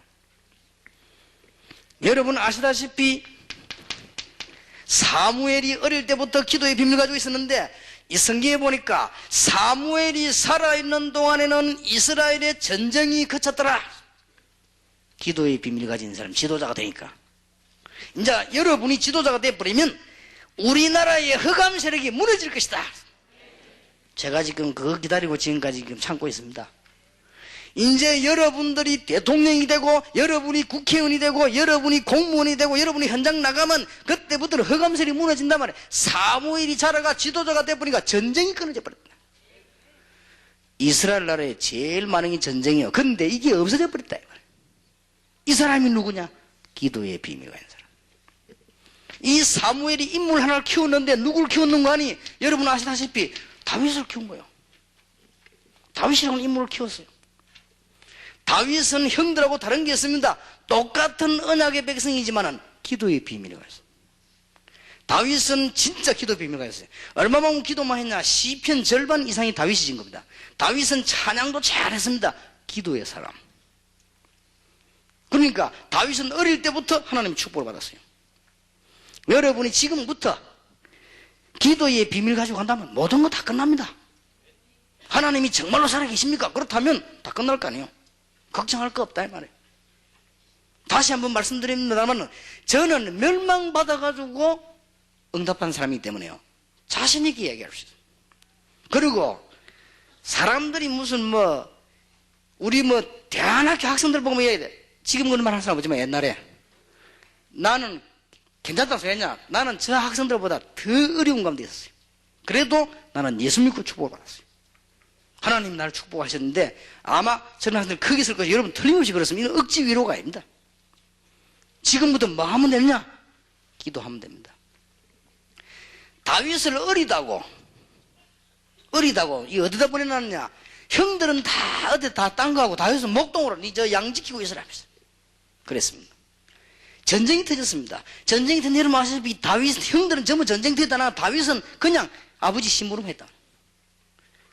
여러분 아시다시피 사무엘이 어릴 때부터 기도의 비밀을 가지고 있었는데 이 성경에 보니까 사무엘이 살아있는 동안에는 이스라엘의 전쟁이 그쳤더라. 기도의 비밀을 가진 사람 지도자가 되니까. 이제 여러분이 지도자가 되어버리면 우리나라의 흑암 세력이 무너질 것이다. 제가 지금 그거 기다리고 지금까지 지금 참고 있습니다. 이제 여러분들이 대통령이 되고 여러분이 국회의원이 되고 여러분이 공무원이 되고 여러분이 현장 나가면 그때부터는 흑암셀이 무너진단 말이에요. 사무엘이 자라가 지도자가 돼버리니까 전쟁이 끊어져 버렸다. 이스라엘 나라에 제일 많은 게 전쟁이에요. 근데 이게 없어져 버렸다. 이 사람이 누구냐? 기도의 비밀가 있는 사람. 이 사무엘이 인물 하나를 키웠는데 누굴 키웠는가 하니 여러분 아시다시피 다윗을 키운 거예요. 다윗이라는 인물을 키웠어요. 다윗은 형들하고 다른 게 있습니다. 똑같은 언약의 백성이지만 기도의 비밀이 있어요. 다윗은 진짜 기도 비밀가 있어요. 얼마만큼 기도만 했냐? 시편 절반 이상이 다윗이 진 겁니다. 다윗은 찬양도 잘했습니다. 기도의 사람. 그러니까 다윗은 어릴 때부터 하나님의 축복을 받았어요. 여러분이 지금부터 기도의 비밀 가지고 간다면 모든 거 다 끝납니다. 하나님이 정말로 살아계십니까? 그렇다면 다 끝날 거 아니에요. 걱정할 거 없다 이 말이에요. 다시 한번 말씀드립니다만 저는 멸망받아가지고 응답한 사람이기 때문에요. 자신 있게 얘기할 수 있어요. 그리고 사람들이 무슨 우리 대안학교 학생들 보면 얘기해. 지금 그런 말 할 사람 없지만 옛날에 나는 괜찮다고 생각했냐? 나는 저 학생들보다 더 어려운 가운데 있었어요. 그래도 나는 예수 믿고 축복을 받았어요. 하나님 나를 축복하셨는데 아마 저는 학생들 크게 있을 것이 여러분 틀림없이 그렇습니다. 이건 억지 위로가 아닙니다. 지금부터 뭐 하면 되느냐? 기도하면 됩니다. 다윗을 어리다고 이 어디다 보내놨느냐? 형들은 다 어디 다 딴 거하고 다윗은 목동으로 니 저 양 지키고 있으라 하면서 그랬습니다. 전쟁이 터졌습니다. 전쟁이 터진 여러분 아시다시피 다윗 형들은 전부 전쟁터에다 다윗은 그냥 아버지 심부름했다.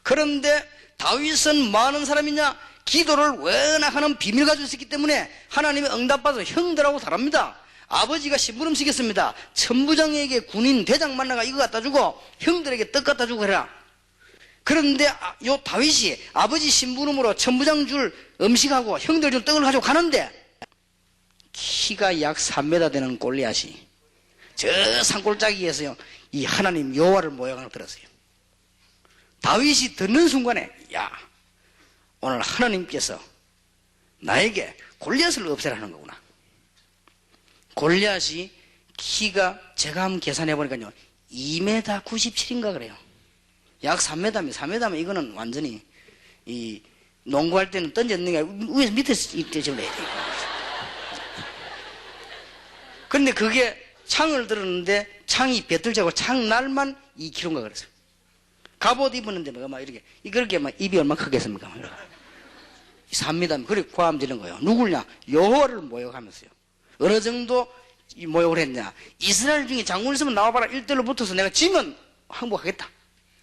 그런데 다윗은 많은 사람이냐? 기도를 워낙 하는 비밀을 가지고 있었기 때문에 하나님의 응답받아서 형들하고 다릅니다. 아버지가 심부름 시켰습니다. 천부장에게 군인 대장 만나가 이거 갖다 주고 형들에게 떡 갖다 주고 해라. 그런데 요 다윗이 아버지 심부름으로 천부장 줄 음식하고 형들 줄 떡을 가지고 가는데 키가 약 3m 되는 골리앗이 저 산골짜기에서요 이 하나님 여호와를 모욕하는 걸 들었어요. 다윗이 듣는 순간에 야 오늘 하나님께서 나에게 골리앗을 없애라는 거구나. 골리앗이 키가 제가 한번 계산해 보니까요 2m 97인가 그래요. 약 3m면 3m면 이거는 완전히 이 농구할 때는 던졌는 게 위에서 밑에서 이때저래 돼요. 근데 그게 창을 들었는데 창이 배틀자고 창날만 2kg인가 그랬어요. 갑옷 입었는데 막 이렇게 그렇게 막 입이 얼마나 크겠습니까? 3m 그렇게 고함 지는 거예요. 누굴냐? 여호와를 모욕하면서요. 어느 정도 모욕을 했냐? 이스라엘 중에 장군 있으면 나와봐라. 1대1로 붙어서 내가 지면 항복하겠다.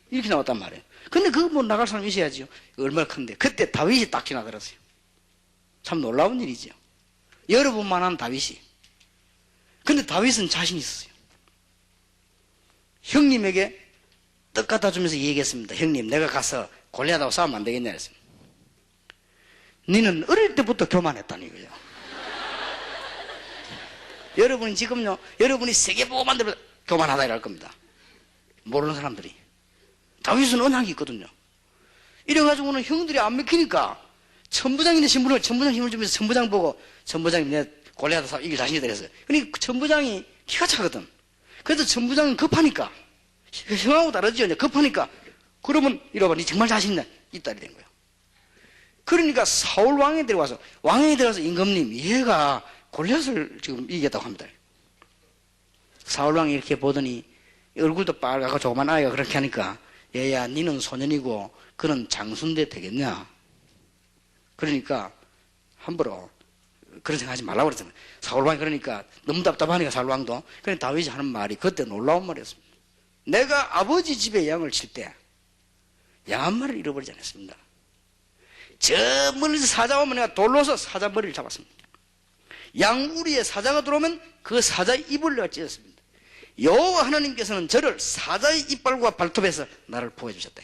이렇게 나왔단 말이에요. 근데 그거 뭐 나갈 사람이 있어야지요. 얼마나 큰데. 그때 다윗이 딱 지나들었어요. 참 놀라운 일이죠. 여러분만한 다윗이. 근데 다윗은 자신 있었어요. 형님에게 떡 갖다 주면서 얘기했습니다. 형님, 내가 가서 골리앗하고 싸우면 안 되겠냐 했습니다. 너는 어릴 때부터 교만했다는 거예요. 여러분이 지금요, 여러분이 세계보고만 들으면 교만하다 이럴 겁니다. 모르는 사람들이. 다윗은 언약이 있거든요. 이래가지고는 형들이 안 먹히니까 천부장인데 신분을, 천부장 힘을 주면서 천부장 보고 천부장이 내 골리앗하고 싸워 이길 자신이 되었어요. 그러니까 천부장이 키가 차거든. 그래서 천부장은 급하니까 형하고 다르죠. 급하니까 그러면 이러봐 니 정말 자신 있나? 있다 이래 된 거예요. 그러니까 사울 왕에 들어와서 임금님 얘가 골리앗을 지금 이기겠다고 합니다. 사울 왕이 이렇게 보더니 얼굴도 빨갛고 조그만 아이가 그렇게 하니까 얘야 니는 소년이고 그는 장수인데 되겠냐? 그러니까 함부로 그런 생각하지 말라고 그랬잖아요. 사울 왕이 그러니까 너무 답답하니까 사울 왕도 그러니까 다윗이 하는 말이 그때 놀라운 말이었습니다. 내가 아버지 집에 양을 칠 때 양 한 마리를 잃어버리지 않았습니다. 저 멀리서 사자 오면 내가 돌로서 사자 머리를 잡았습니다. 양우리에 사자가 들어오면 그 사자의 입을 내가 찢었습니다. 여호와 하나님께서는 저를 사자의 이빨과 발톱에서 나를 보호해 주셨다.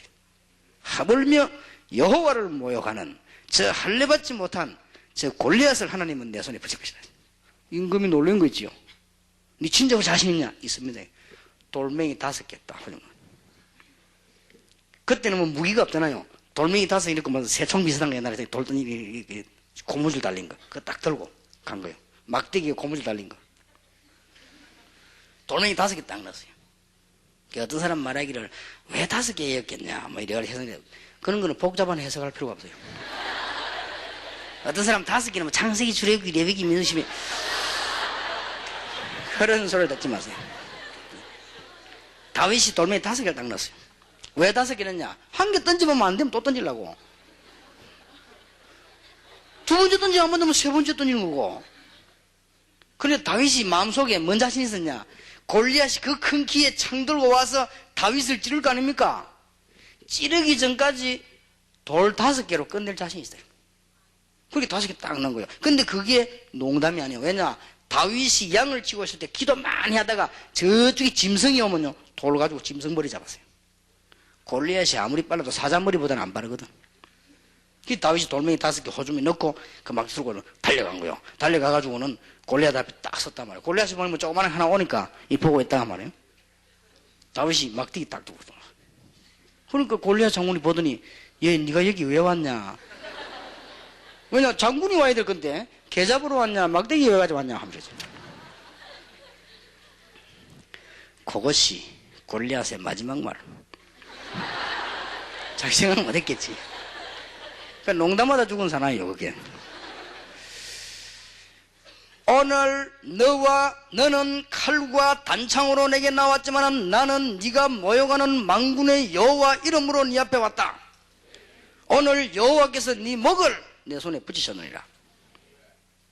하물며 여호와를 모욕하는 저 할례받지 못한 저 골리앗을 하나님은 내 손에 붙일 것이다. 임금이 놀란 거 있지요. 네 진짜 자신 있냐? 있습니다. 돌멩이 5개 딱. 그때는 뭐 무기가 없잖아요. 돌멩이 5개 이렇게 뭐 새총 비슷한 거 옛날에 돌덩이 고무줄 달린 거 그거 딱 들고 간 거예요. 막대기에 고무줄 달린 거. 돌멩이 5개 딱 넣었어요. 어떤 사람 말하기를 왜 5개였겠냐 뭐 이래 해석해. 그런 거는 복잡한 해석할 필요가 없어요. 어떤 사람 5개는 뭐 창세기, 출애굽기, 레위기, 민수시비 그런 소리를 듣지 마세요. 다윗이 돌멩이 5개를 딱 넣었어요. 왜 5개 넣냐? 한 개 던지면 안 되면 또 던지려고. 두 번째 던지면 안 되면 세 번째 던지는 거고. 그런데 다윗이 마음속에 뭔 자신이 있었냐? 골리앗이 그 큰 키에 창 들고 와서 다윗을 찌를 거 아닙니까? 찌르기 전까지 돌 5개로 끝낼 자신이 있어요. 그렇게 5개 딱 넣은 거예요. 근데 그게 농담이 아니에요. 왜냐? 다윗이 양을 치고 있을 때 기도 많이 하다가 저쪽에 짐승이 오면요 돌 가지고 짐승 머리 잡았어요. 골리앗이 아무리 빨라도 사자머리보다는 안 빠르거든. 그 다윗이 돌멩이 5개 호주머니 넣고 그 막 들고 달려간 거예요. 달려가가지고는 골리앗 앞에 딱 섰단 말이에요. 골리앗이 보면 조그마한 하나 오니까 이 보고 있다가 말이에요. 다윗이 막대기 딱 두고 있어. 그러니까 골리앗 장군이 보더니 얘 네가 여기 왜 왔냐? 왜냐 장군이 와야 될 건데 개 잡으러 왔냐 막대기 왜 가지고 왔냐 하면서 그것이 골리앗의 마지막 말. 자기 생각은 못했겠지. 그러니까 농담하다 죽은 사나이요 그게. 오늘 너는 칼과 단창으로 내게 나왔지만 나는 네가 모욕하는 만군의 여호와 이름으로 네 앞에 왔다. 오늘 여호와께서 네 목을 내 손에 붙이셨느니라.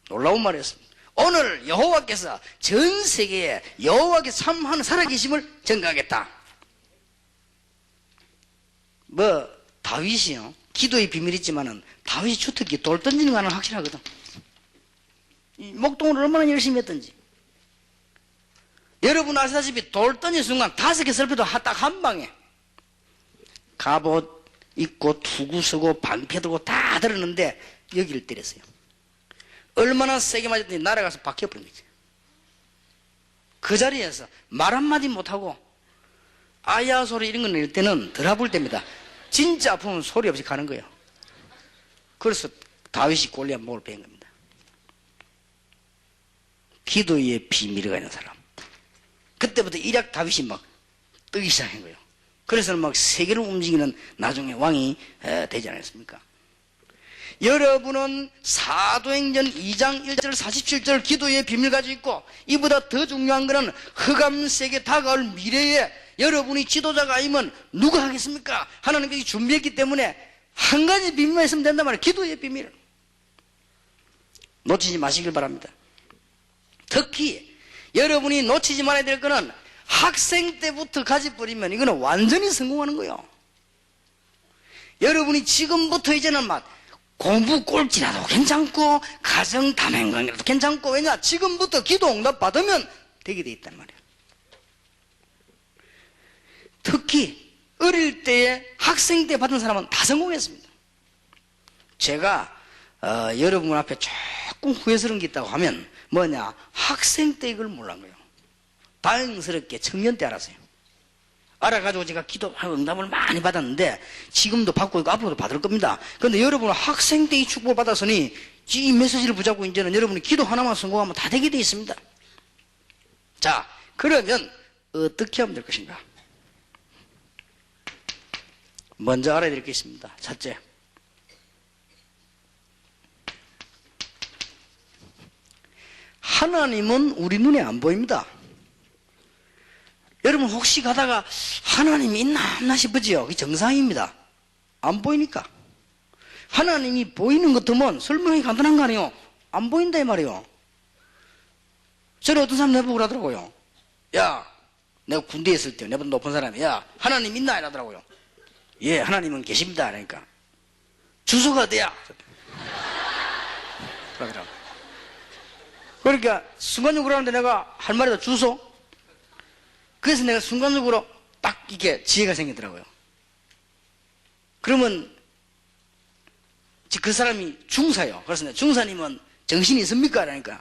놀라운 말이었습니다. 오늘 여호와께서 전 세계에 여호와께서 참 살아계심을 증거하겠다. 다윗이요, 기도의 비밀이 있지만은 다윗이 주특기 돌 던지는 거는 확실하거든. 목동을 얼마나 열심히 했던지. 여러분 아시다시피 돌 던진 순간 5개 설표도 딱 한 방에 갑옷 입고 투구 서고 방패 들고 다 들었는데 여기를 때렸어요. 얼마나 세게 맞았더니 날아가서 박혀버린 거지. 그 자리에서 말 한마디 못하고 아야 소리 이런 거 낼 때는 덜 아플 때입니다. 진짜 아프면 소리 없이 가는 거예요. 그래서 다윗이 골리앗 목을 뺀 겁니다. 기도의 비밀이 있는 사람. 그때부터 일약 다윗이 막 뜨기 시작한 거예요. 그래서 막 세계를 움직이는 나중에 왕이 되지 않았습니까? 여러분은 사도행전 2장 1절 47절 기도의 비밀 가지고 있고, 이보다 더 중요한 것은 흑암세계 다가올 미래에 여러분이 지도자가 아니면 누가 하겠습니까? 하나님께서 준비했기 때문에 한 가지 비밀만 있으면 된단 말이에요. 기도의 비밀. 놓치지 마시길 바랍니다. 특히 여러분이 놓치지 말아야 될 것은 학생 때부터 가져버리면 이거는 완전히 성공하는 거예요. 여러분이 지금부터 이제는 막 공부 꼴찌라도 괜찮고 가정 다맹강이라도 괜찮고, 왜냐? 지금부터 기도 응답 받으면 되게 돼 있단 말이에요. 특히 어릴 때에 학생 때 받은 사람은 다 성공했습니다. 제가 여러분 앞에 조금 후회스러운 게 있다고 하면 뭐냐, 학생 때 이걸 몰란 거예요. 다행스럽게 청년 때 알았어요. 알아가지고 제가 기도하고 응답을 많이 받았는데 지금도 받고 있고 앞으로도 받을 겁니다. 그런데 여러분은 학생 때 이 축복을 받았으니 이 메시지를 붙잡고 이제는 여러분이 기도 하나만 성공하면 다 되게 돼 있습니다. 자, 그러면 어떻게 하면 될 것인가? 먼저 알아야 될 게 있습니다. 첫째, 하나님은 우리 눈에 안 보입니다. 여러분 혹시 가다가 하나님이 있나 없나 싶으지요? 그게 정상입니다. 안 보이니까. 하나님이 보이는 것 같으면 설명이 간단한 거 아니에요? 안 보인다 이 말이에요. 저는 어떤 사람 내보고 그러더라고요. 야, 내가 군대에 있을 때 내보다 높은 사람이, 야, 하나님 있나? 이러더라고요. 예, 하나님은 계십니다. 그러니까 주소가 어디야? 그러더라고요. 그러니까 순간적으로 하는데 내가 할 말이다, 주소? 그래서 내가 순간적으로 딱 이렇게 지혜가 생기더라고요. 그러면 그 사람이 중사요. 그래서 내가 중사님은 정신이 있습니까? 그러니까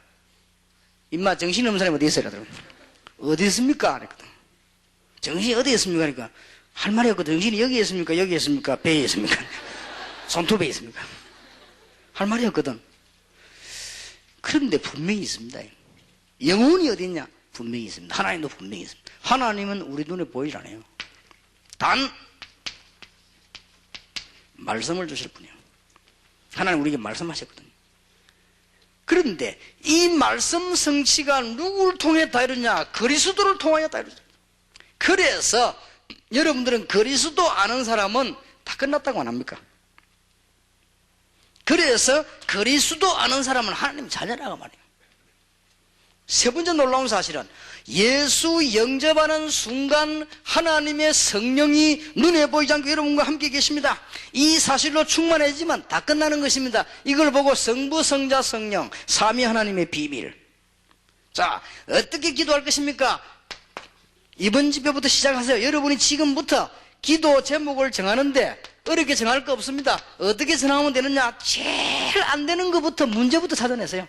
임마 정신이 없는 사람이 어디 있어요? 그러더라고요. 어디 있습니까? 그랬거든. 정신이 어디 있습니까? 그러니까 할 말이 없거든. 정신이 여기에 있습니까? 여기에 있습니까? 배에 있습니까? 손톱에 있습니까? 할 말이 없거든. 그런데 분명히 있습니다. 영혼이 어디 있냐? 분명히 있습니다. 하나님도 분명히 있습니다. 하나님은 우리 눈에 보이질 않아요. 단 말씀을 주실 뿐이에요. 하나님 우리에게 말씀하셨거든요. 그런데 이 말씀 성취가 누구를 통해 다 이루냐? 그리스도를 통하여 다 이루죠. 그래서 여러분들은 그리스도 아는 사람은 다 끝났다고 안 합니까? 그래서 그리스도 아는 사람은 하나님 자녀라고 말이에요. 세 번째 놀라운 사실은 예수 영접하는 순간 하나님의 성령이 눈에 보이지 않고 여러분과 함께 계십니다. 이 사실로 충만해지면 다 끝나는 것입니다. 이걸 보고 성부, 성자, 성령, 삼위 하나님의 비밀. 자, 어떻게 기도할 것입니까? 이번 집회부터 시작하세요. 여러분이 지금부터 기도 제목을 정하는데 어렵게 정할 거 없습니다. 어떻게 정하면 되느냐? 제일 안 되는 것부터 문제부터 찾아내세요.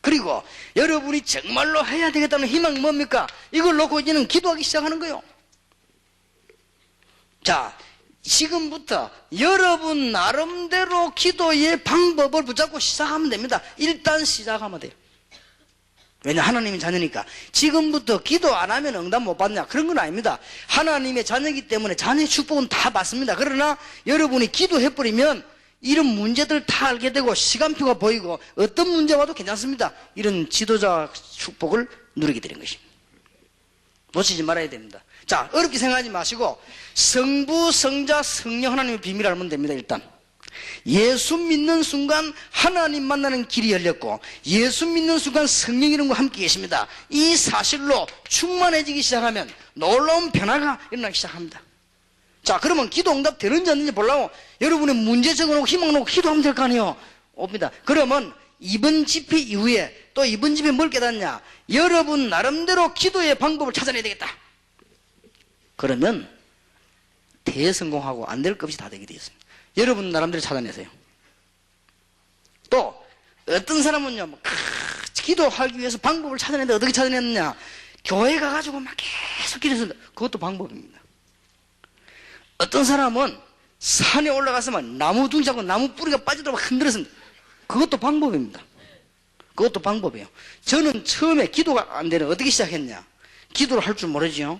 그리고 여러분이 정말로 해야 되겠다는 희망이 뭡니까? 이걸 놓고 이제는 기도하기 시작하는 거예요. 자, 지금부터 여러분 나름대로 기도의 방법을 붙잡고 시작하면 됩니다. 일단 시작하면 돼요. 왜냐? 하나님의 자녀니까. 지금부터 기도 안 하면 응답 못 받냐? 그런 건 아닙니다. 하나님의 자녀이기 때문에 자녀의 축복은 다 받습니다. 그러나 여러분이 기도해버리면 이런 문제들을 다 알게 되고 시간표가 보이고 어떤 문제 와도 괜찮습니다. 이런 지도자 축복을 누리게 되는 것입니다. 놓치지 말아야 됩니다. 자, 어렵게 생각하지 마시고 성부, 성자, 성령 하나님의 비밀을 알면 됩니다. 일단 예수 믿는 순간 하나님 만나는 길이 열렸고 예수 믿는 순간 성령이름과 함께 계십니다. 이 사실로 충만해지기 시작하면 놀라운 변화가 일어나기 시작합니다. 자, 그러면 기도 응답 되는지 안 되는지 보려고 여러분의 문제 적어놓고 희망 놓고 기도하면 될 거 아니에요. 옵니다. 그러면 이번 집회 이후에 또 이번 집회 뭘 깨닫냐? 여러분 나름대로 기도의 방법을 찾아내야 되겠다. 그러면 대성공하고 안 될 것 없이 다 되게 되어 있습니다. 여러분 나름대로 찾아내세요. 또 어떤 사람은요, 기도하기 위해서 방법을 찾아내는데 어떻게 찾아냈느냐? 교회 가가지고 막 계속 기도해서 그것도 방법입니다. 어떤 사람은 산에 올라가서만 나무 둥지하고 나무 뿌리가 빠지도록 흔들어서 그것도 방법입니다. 그것도 방법이에요. 저는 처음에 기도가 안 되는 어떻게 시작했냐? 기도를 할 줄 모르지요.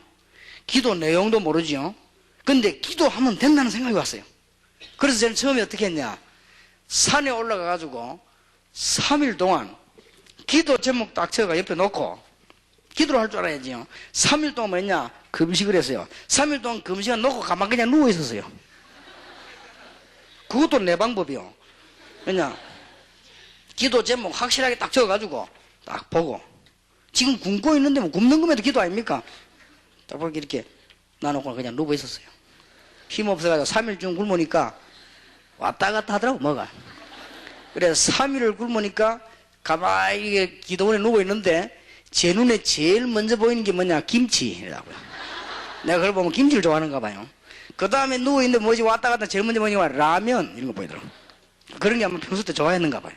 기도 내용도 모르지요. 근데 기도하면 된다는 생각이 왔어요. 그래서 저는 처음에 어떻게 했냐? 산에 올라가가지고 3일 동안 기도 제목 딱 적어가 옆에 놓고 기도를 할 줄 알아야지요. 3일 동안 뭐 했냐? 금식을 했어요. 3일 동안 금식을 놓고 가만 그냥 누워 있었어요. 그것도 내 방법이요. 왜냐? 기도 제목 확실하게 딱 적어가지고 딱 보고 지금 굶고 있는데 뭐 굶는 거면 기도 아닙니까? 딱 보고 이렇게 놔놓고 그냥 누워 있었어요. 힘 없어가지고 3일 중 굶으니까 왔다 갔다 하더라고 뭐가. 그래서 3일을 굶으니까 가만히 기도원에 누워 있는데 제 눈에 제일 먼저 보이는 게 뭐냐? 김치라고요. 내가 그걸 보면 김치를 좋아하는가 봐요. 그 다음에 누워 있는데 뭐지? 왔다 갔다 제일 먼저 보이는 게 라면 이런 거 보이더라고. 그런 게 아마 평소 때 좋아했는가 봐요.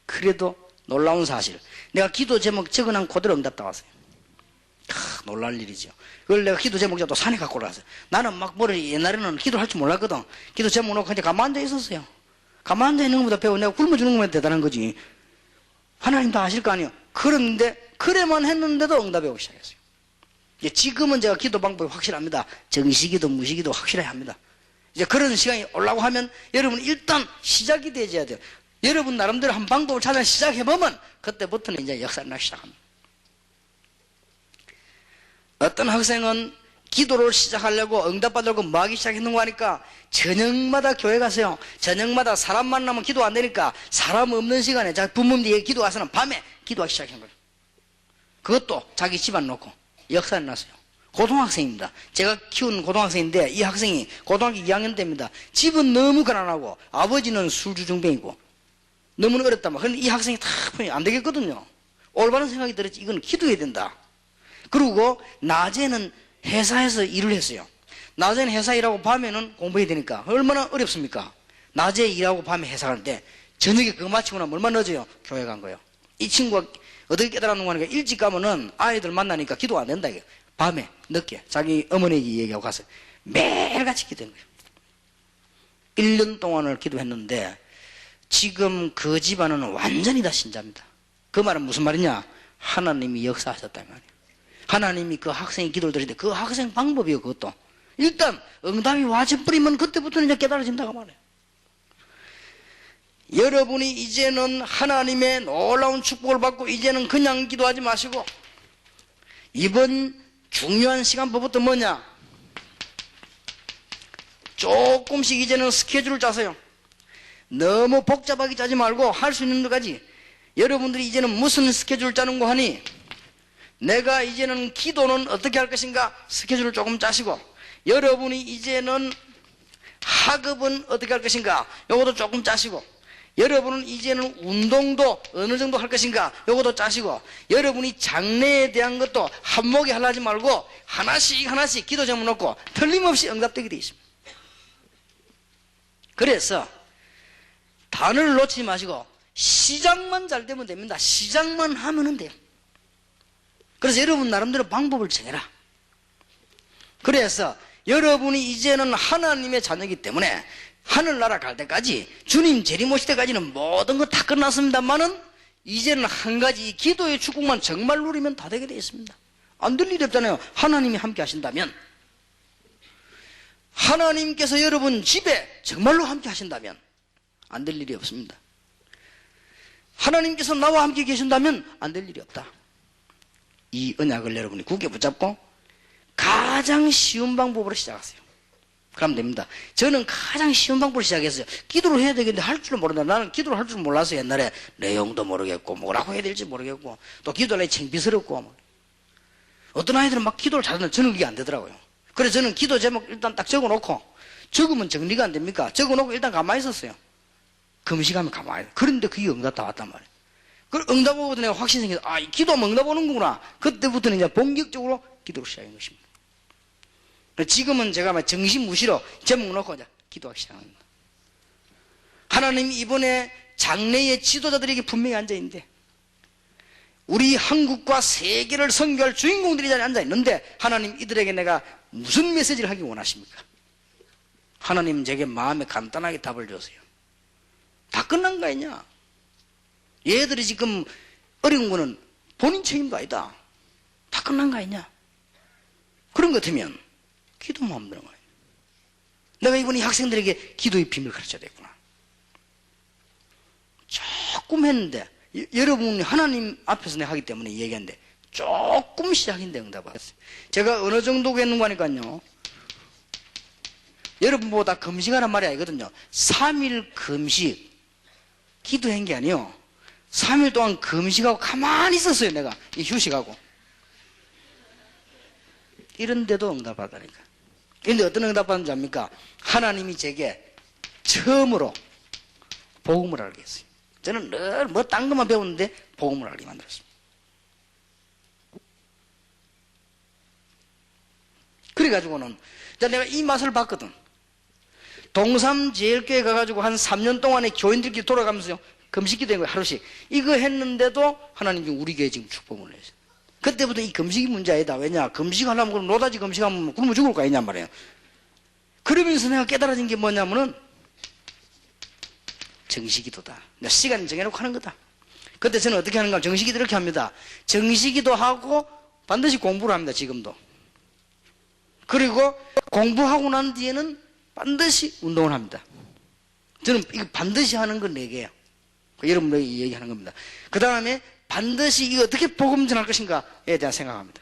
그래도 놀라운 사실, 내가 기도 제목 적어놓은 그대로 응답 나왔어요. 놀랄 일이죠. 그걸 내가 기도 제목 또 산에 갖고 올라갔어요. 나는 막 머리 옛날에는 기도할 줄 몰랐거든. 기도 제목 놓고 그냥 가만 앉아 있었어요. 가만 앉아 있는 것보다 배워 내가 굶어주는 것만 대단한 거지. 하나님 다 아실 거 아니에요. 그런데 그래만 했는데도 응답이 오기 시작했어요. 지금은 제가 기도 방법이 확실합니다. 정시기도 무시기도 확실해야 합니다. 이제 그런 시간이 오려고 하면 여러분 일단 시작이 되어야 돼요. 여러분 나름대로 한 방법을 찾아 시작해보면 그때부터는 이제 역사를 나기 시작합니다. 어떤 학생은 기도를 시작하려고 응답받으려고 뭐 하기 시작했는가 하니까 저녁마다 교회 가세요. 저녁마다 사람 만나면 기도 안 되니까 사람 없는 시간에 자기 부모님들이 기도 가서는 밤에 기도하기 시작한 거예요. 그것도 자기 집안 놓고 역사를 났어요. 고등학생입니다. 제가 키운 고등학생인데 이 학생이 고등학교 2학년 때입니다. 집은 너무 가난하고 아버지는 술주정뱅이고 너무나 어렵단 말이에요. 그런데 이 학생이 다 안 되겠거든요. 올바른 생각이 들었지. 이건 기도해야 된다. 그리고 낮에는 회사에서 일을 했어요. 낮에는 회사 일하고 밤에는 공부해야 되니까 얼마나 어렵습니까? 낮에 일하고 밤에 회사 가는데 저녁에 그거 마치고 나면 얼마나 늦어요? 교회 간 거예요. 이 친구가 어떻게 깨달았는가 하니까 일찍 가면은 아이들 만나니까 기도 안 된다. 이게. 밤에 늦게 자기 어머니에게 얘기하고 가서 매일같이 기도한 거예요. 1년 동안을 기도했는데 지금 그 집안은 완전히 다 신자입니다. 그 말은 무슨 말이냐? 하나님이 역사하셨다는 말이에요. 하나님이 그 학생의 기도를 들으는데 그 학생 방법이에요. 그것도 일단 응답이 와져버리면 그때부터는 이제 깨달아진다고 말해요. 여러분이 이제는 하나님의 놀라운 축복을 받고 이제는 그냥 기도하지 마시고 이번 중요한 시간부터 뭐냐? 조금씩 이제는 스케줄을 짜세요. 너무 복잡하게 짜지 말고 할 수 있는 데까지. 여러분들이 이제는 무슨 스케줄을 짜는 거 하니? 내가 이제는 기도는 어떻게 할 것인가? 스케줄을 조금 짜시고, 여러분이 이제는 학업은 어떻게 할 것인가? 요것도 조금 짜시고, 여러분은 이제는 운동도 어느 정도 할 것인가? 요것도 짜시고, 여러분이 장래에 대한 것도 한목에 하려지 말고 하나씩 기도 제목 놓고 틀림없이 응답되게 되어 있습니다. 그래서 단어를 놓치지 마시고 시작만 잘 되면 됩니다. 시작만 하면 돼요. 그래서 여러분 나름대로 방법을 정해라. 그래서 여러분이 이제는 하나님의 자녀이기 때문에 하늘나라 갈 때까지 주님 재림 오실 때까지는 모든 거 다 끝났습니다만은 이제는 한 가지 기도의 축복만 정말 누리면 다 되게 되어 있습니다. 안 될 일이 없잖아요. 하나님이 함께 하신다면, 하나님께서 여러분 집에 정말로 함께 하신다면 안 될 일이 없습니다. 하나님께서 나와 함께 계신다면 안 될 일이 없다. 이 언약을 여러분이 굳게 붙잡고 가장 쉬운 방법으로 시작하세요. 그러면 됩니다. 저는 가장 쉬운 방법으로 시작했어요. 기도를 해야 되겠는데 할 줄은 모른다. 나는 기도를 할 줄 몰라서 옛날에 내용도 모르겠고 뭐라고 해야 될지 모르겠고 또 기도하려니 창피스럽고 어떤 아이들은 막 기도를 잘하는데 저는 그게 안 되더라고요. 그래서 저는 기도 제목 일단 딱 적어놓고 적으면 정리가 안 됩니까? 적어놓고 일단 가만히 있었어요. 금식하면 가만히 있어요. 그런데 그게 응답 다 왔단 말이에요. 그 응답 오고도 내가 확신이 생겨서 아, 기도하면 응답 오는구나. 그때부터는 이제 본격적으로 기도를 시작한 것입니다. 지금은 제가 막 정신무시로 제목 놓고 이제 기도하기 시작합니다. 하나님 이번에 장래의 지도자들에게 분명히 앉아있는데 우리 한국과 세계를 선교할 주인공들이 자리에 앉아있는데 하나님 이들에게 내가 무슨 메시지를 하기 원하십니까? 하나님 제게 마음에 간단하게 답을 주세요. 다 끝난 거 아니냐? 얘들이 지금 어려운 거는 본인 책임도 아니다. 다 끝난 거 아니냐? 그런 것 같으면 기도만 하면 되는 거예요. 내가 이번에 학생들에게 기도의 비밀을 가르쳐야 되구나. 조금 했는데 여러분이 하나님 앞에서 내가 하기 때문에 얘기했는데 조금 시작인데 응답하겠어요. 제가 어느 정도 했는가 하니까요. 여러분보다 금식하란 말이 아니거든요. 3일 금식 기도한 게 아니에요. 3일 동안 금식하고 가만히 있었어요. 내가 휴식하고. 이런데도 응답하다니까. 그런데 어떤 응답하는지 압니까? 하나님이 제게 처음으로 복음을 알게 했어요. 저는 늘 뭐 딴 것만 배웠는데 복음을 알게 만들었습니다. 그래가지고는 내가 이 맛을 봤거든. 동삼제일교회 가가지고 한 3년 동안에 교인들끼리 돌아가면서요 금식기도 한 거예요. 하루씩. 이거 했는데도 하나님이 우리 교회에 지금 축복을 했어요. 그때부터 이 금식이 문제 아니다. 왜냐? 금식하려면 그럼 노다지 금식하면 굶어 죽을 거 아니냔 말이에요. 그러면서 내가 깨달아진 게 뭐냐면은 정식기도다. 내가 시간 정해놓고 하는 거다. 그때 저는 어떻게 하는가? 정식기도 이렇게 합니다. 정식기도 하고 반드시 공부를 합니다. 지금도. 그리고 공부하고 난 뒤에는 반드시 운동을 합니다. 저는 이거 반드시 하는 건 4개예요. 여러분에게 얘기하는 겁니다. 그 다음에 반드시 이거 어떻게 복음 전할 것인가에 대한 생각합니다.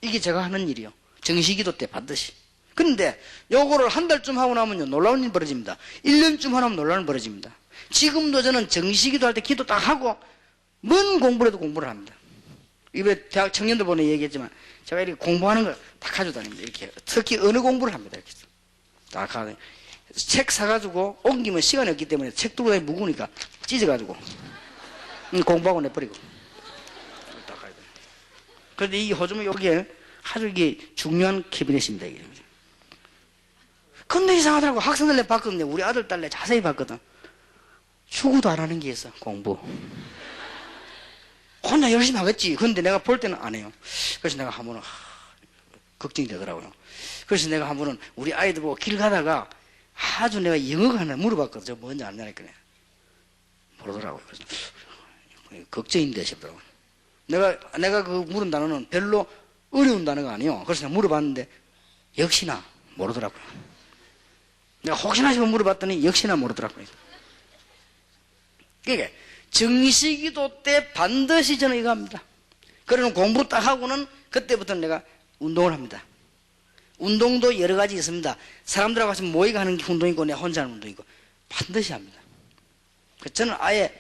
이게 제가 하는 일이요. 정식기도 때 반드시. 그런데 요거를 한 달쯤 하고 나면요 놀라운 일이 벌어집니다. 1년쯤 하면 놀라운 일이 벌어집니다. 지금도 저는 정식기도 할 때 기도 딱 하고 뭔 공부를 해도 공부를 합니다. 이번에 대학 청년들 보내 얘기했지만 제가 이렇게 공부하는 걸 다 가져다닙니다. 이렇게 특히 어느 공부를 합니다. 이렇게 딱 가서 책 사가지고 옮기면 시간이 없기 때문에 책 들고 다니면 무거우니까 찢어가지고 공부하고 내버리고 딱 가야 돼. 그런데 이 호주머니 여기에 아주 이게 중요한 캐비넷입니다. 이게. 근데 이상하더라고. 학생들 내 봤거든요. 우리 아들 딸 내 자세히 봤거든. 추구도 안 하는 게 있어. 공부. 혼자 열심히 하겠지. 근데 내가 볼 때는 안 해요. 그래서 내가 한 번은 걱정이 되더라고요. 그래서 내가 한 번은 우리 아이들 보고 길 가다가 아주 내가 영어가 하나 물어봤거든. 저 뭔지 아냐니까 모르더라고요. 그래서 걱정인데 싶더라고요. 내가 그 물은 단어는 별로 어려운 단어가 아니에요. 그래서 내가 물어봤는데 역시나 모르더라고요. 내가 혹시나 싶어 물어봤더니 역시나 모르더라고요. 그러니까 정식기도 때 반드시 저는 이거 합니다. 그러면 공부 딱 하고는 그때부터는 내가 운동을 합니다. 운동도 여러 가지 있습니다. 사람들하고 같이 모이가 하는 게 운동이고 내가 혼자 하는 운동이고 반드시 합니다. 저는 아예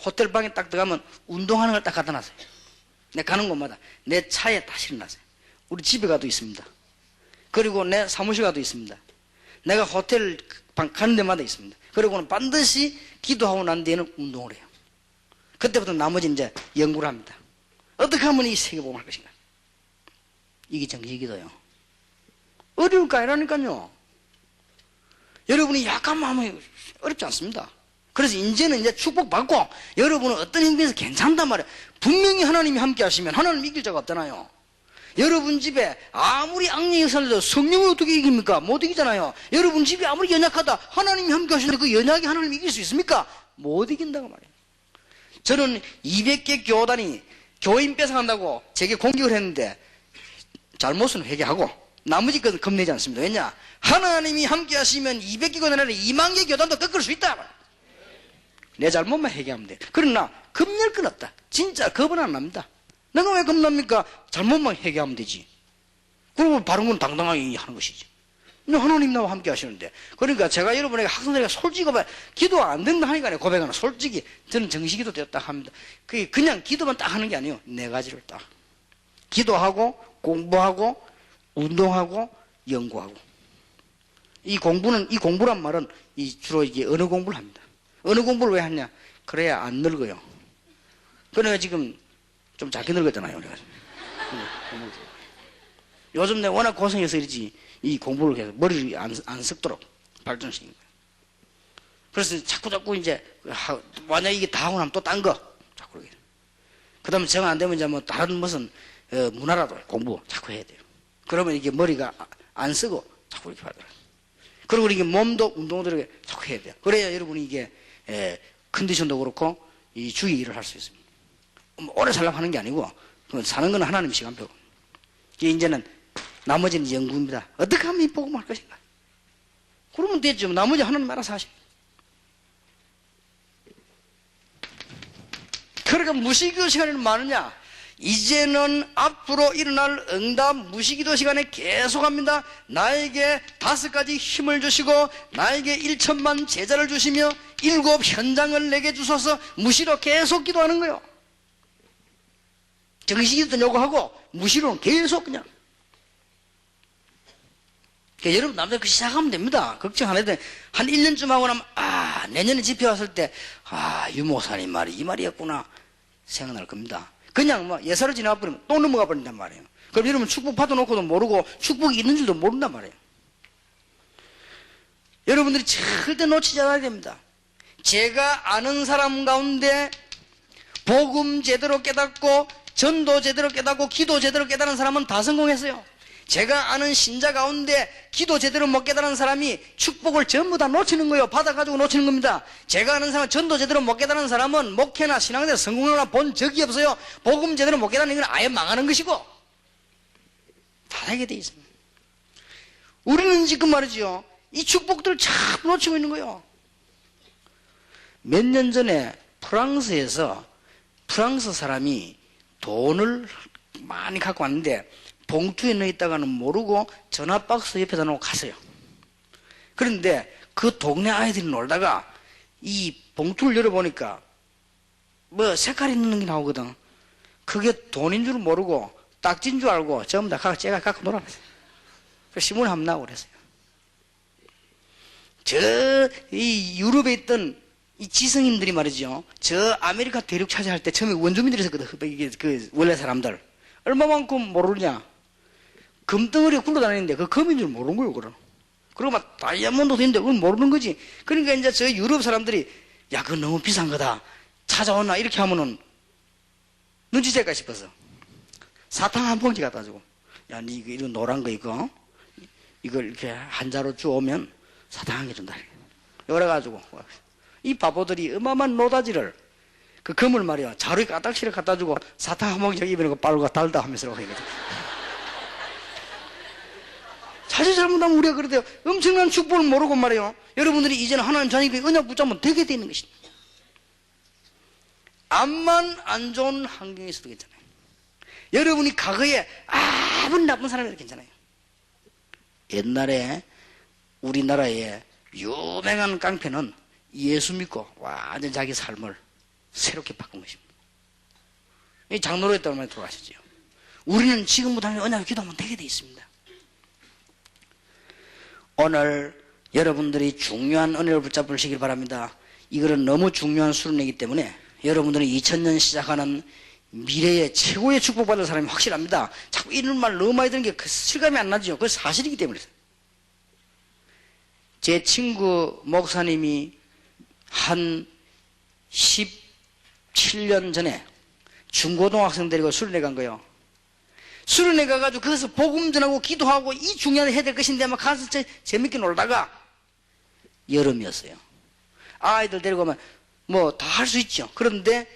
호텔방에 딱 들어가면 운동하는 걸 딱 갖다 놨어요. 내가 가는 곳마다 내 차에 다 실어놨어요. 우리 집에 가도 있습니다. 그리고 내 사무실 가도 있습니다. 내가 호텔 방 가는 데마다 있습니다. 그리고는 반드시 기도하고 난 뒤에는 운동을 해요. 그때부터 나머지 이제 연구를 합니다. 어떻게 하면 이 세계복음을 할 것인가. 이게 정식기도요. 어려울 거 아니라니까요. 여러분이 약간만 하면 어렵지 않습니다. 그래서 이제는 이제 축복받고 여러분은 어떤 행동에서 괜찮단 말이에요. 분명히 하나님이 함께 하시면 하나님 이길 자가 없잖아요. 여러분 집에 아무리 악령이 살려도 성령을 어떻게 이깁니까? 못 이기잖아요. 여러분 집이 아무리 연약하다 하나님이 함께 하시는데 그 연약이 하나님이 이길 수 있습니까? 못 이긴다고 말이에요. 저는 200개 교단이 교인 뺏어간다고 제게 공격을 했는데 잘못은 회개하고 나머지 것은 겁내지 않습니다. 왜냐? 하나님이 함께 하시면 200개 교단 아니라 2만 개 교단도 꺾을 수 있다. 내 잘못만 회개하면 돼. 그러나 겁낼 건 없다. 진짜 겁은 안 납니다. 내가 왜 겁납니까? 잘못만 회개하면 되지. 그리고 바른 건 당당하게 하는 것이지. 근데 하나님 나와 함께 하시는데. 그러니까 제가 여러분에게 학생들에게 솔직히 고백, 기도 안 된다 하니까 고백하는 솔직히 저는 정식기도 되었다 합니다. 그게 그냥 기도만 딱 하는 게 아니에요. 네 가지를 딱. 기도하고, 공부하고, 운동하고, 연구하고. 이 공부란 말은 주로 이게 언어 공부를 합니다. 언어 공부를 왜 하냐? 그래야 안 늙어요. 그래가 지금 좀 작게 늙었잖아요. 요즘 내가 워낙 고생해서 이러지, 이 공부를 해서 머리를 안 썩도록 발전시킨 거예요. 그래서 자꾸 이제, 만약 이게 다 하고 나면 또 딴 거. 자꾸 그러게. 그 다음에 정 안 되면 이제 뭐 다른 무슨, 문화라도 공부 자꾸 해야 돼요. 그러면 이게 머리가 안 쓰고 자꾸 이렇게 하더라고요. 그리고 이게 몸도 운동도 이렇게 자꾸 해야 돼요. 그래야 여러분이 이게, 컨디션도 그렇고, 이 주의 일을 할 수 있습니다. 오래 살려고 하는 게 아니고, 사는 건 하나님 시간표고. 이제는 나머지는 연구입니다. 어떻게 하면 이 복음을 할 것인가? 그러면 됐죠. 나머지 하나님 알아서 하십니다. 그러니까 무시기도 시간에는 많으냐? 이제는 앞으로 일어날 응답 무시기도 시간에 계속합니다. 나에게 5가지 힘을 주시고 나에게 1천만 제자를 주시며 7 현장을 내게 주소서. 무시로 계속 기도하는 거예요. 정식기도 요구하고 무시로는 계속 그냥. 그러니까 여러분 남들 그 시작하면 됩니다. 걱정 안 해도 돼. 한 1년쯤 하고 나면 내년에 집회 왔을 때 유목사님 말이 이 말이었구나 생각날 겁니다. 그냥 뭐 예사를 지나가 버리면 또 넘어가 버린단 말이에요. 그럼 여러분 축복 받아놓고도 모르고 축복이 있는 줄도 모른단 말이에요. 여러분들이 절대 놓치지 않아야 됩니다. 제가 아는 사람 가운데 복음 제대로 깨닫고 전도 제대로 깨닫고 기도 제대로 깨달은 사람은 다 성공했어요. 제가 아는 신자 가운데 기도 제대로 못 깨달은 사람이 축복을 전부 다 놓치는 거예요. 받아가지고 놓치는 겁니다. 제가 아는 사람, 전도 제대로 못 깨달은 사람은 목회나 신앙대로 성공을 본 적이 없어요. 복음 제대로 못 깨달은 건 아예 망하는 것이고 다 되게 돼 있습니다. 우리는 지금 말이죠, 이 축복들을 자꾸 놓치고 있는 거예요. 몇 년 전에 프랑스에서 프랑스 사람이 돈을 많이 갖고 왔는데 봉투에 넣어있다가는 모르고 전화박스 옆에다 놓고 갔어요. 그런데 그 동네 아이들이 놀다가 이 봉투를 열어보니까 뭐 색깔 있는 게 나오거든. 그게 돈인 줄 모르고 딱지인 줄 알고 전부 다 제가 갖고 놀아봤어요. 그 신문에 한번 나오고 그랬어요. 이 유럽에 있던 이 지성인들이 말이죠, 저 아메리카 대륙 차지할 때 처음에 원주민들이 있었거든. 그 원래 사람들 얼마만큼 모르냐. 금덩어리에 굴러다니는데 그 금인 줄 모르는 거예요. 그리고 막 다이아몬드도 있는데 그건 모르는 거지. 그러니까 이제 저 유럽 사람들이 야 그거 너무 비싼 거다 찾아오나 이렇게 하면은 눈치챌까 싶어서 사탕 한 봉지 갖다 주고, 야 니 이거 노란 거 이거 이걸 이렇게 한 자루 주오면 사탕 한 개 준다. 그래가지고 이 바보들이 어마어마한 노다지를 그 금을 말이야 자루에 까딱지를 갖다 주고 사탕 한 봉지 입에 넣고 빨고 달다 하면서 하거든. 사실 잘못하면 우리가 그래도 엄청난 축복을 모르고 말이에요. 여러분들이 이제는 하나님 자녀에게 언약 붙잡으면 되게 되는 것입니다. 암만 안 좋은 환경에 있어도 괜찮아요. 여러분이 과거에 아무리 나쁜 사람이라도 괜찮아요. 옛날에 우리나라의 유명한 깡패는 예수 믿고 완전 자기 삶을 새롭게 바꾼 것입니다. 이 장로로 했다고 많이 돌아가셨죠. 우리는 지금부터 언약을 기도하면 되게 돼 있습니다. 오늘 여러분들이 중요한 은혜를 붙잡으시길 바랍니다. 이거는 너무 중요한 수련이기 때문에 여러분들은 2000년 시작하는 미래의 최고의 축복받을 사람이 확실합니다. 자꾸 이런 말 너무 많이 듣는 게 그 실감이 안 나죠. 그건 사실이기 때문에. 제 친구 목사님이 한 17년 전에 중고등학생 데리고 수련회 간 거예요. 수련회 가가지고 거기서 복음 전하고 기도하고 이 중요한 해야 될 것인데 막 가서 재밌게 놀다가 여름이었어요. 아이들 데리고 오면 뭐 다 할 수 있죠. 그런데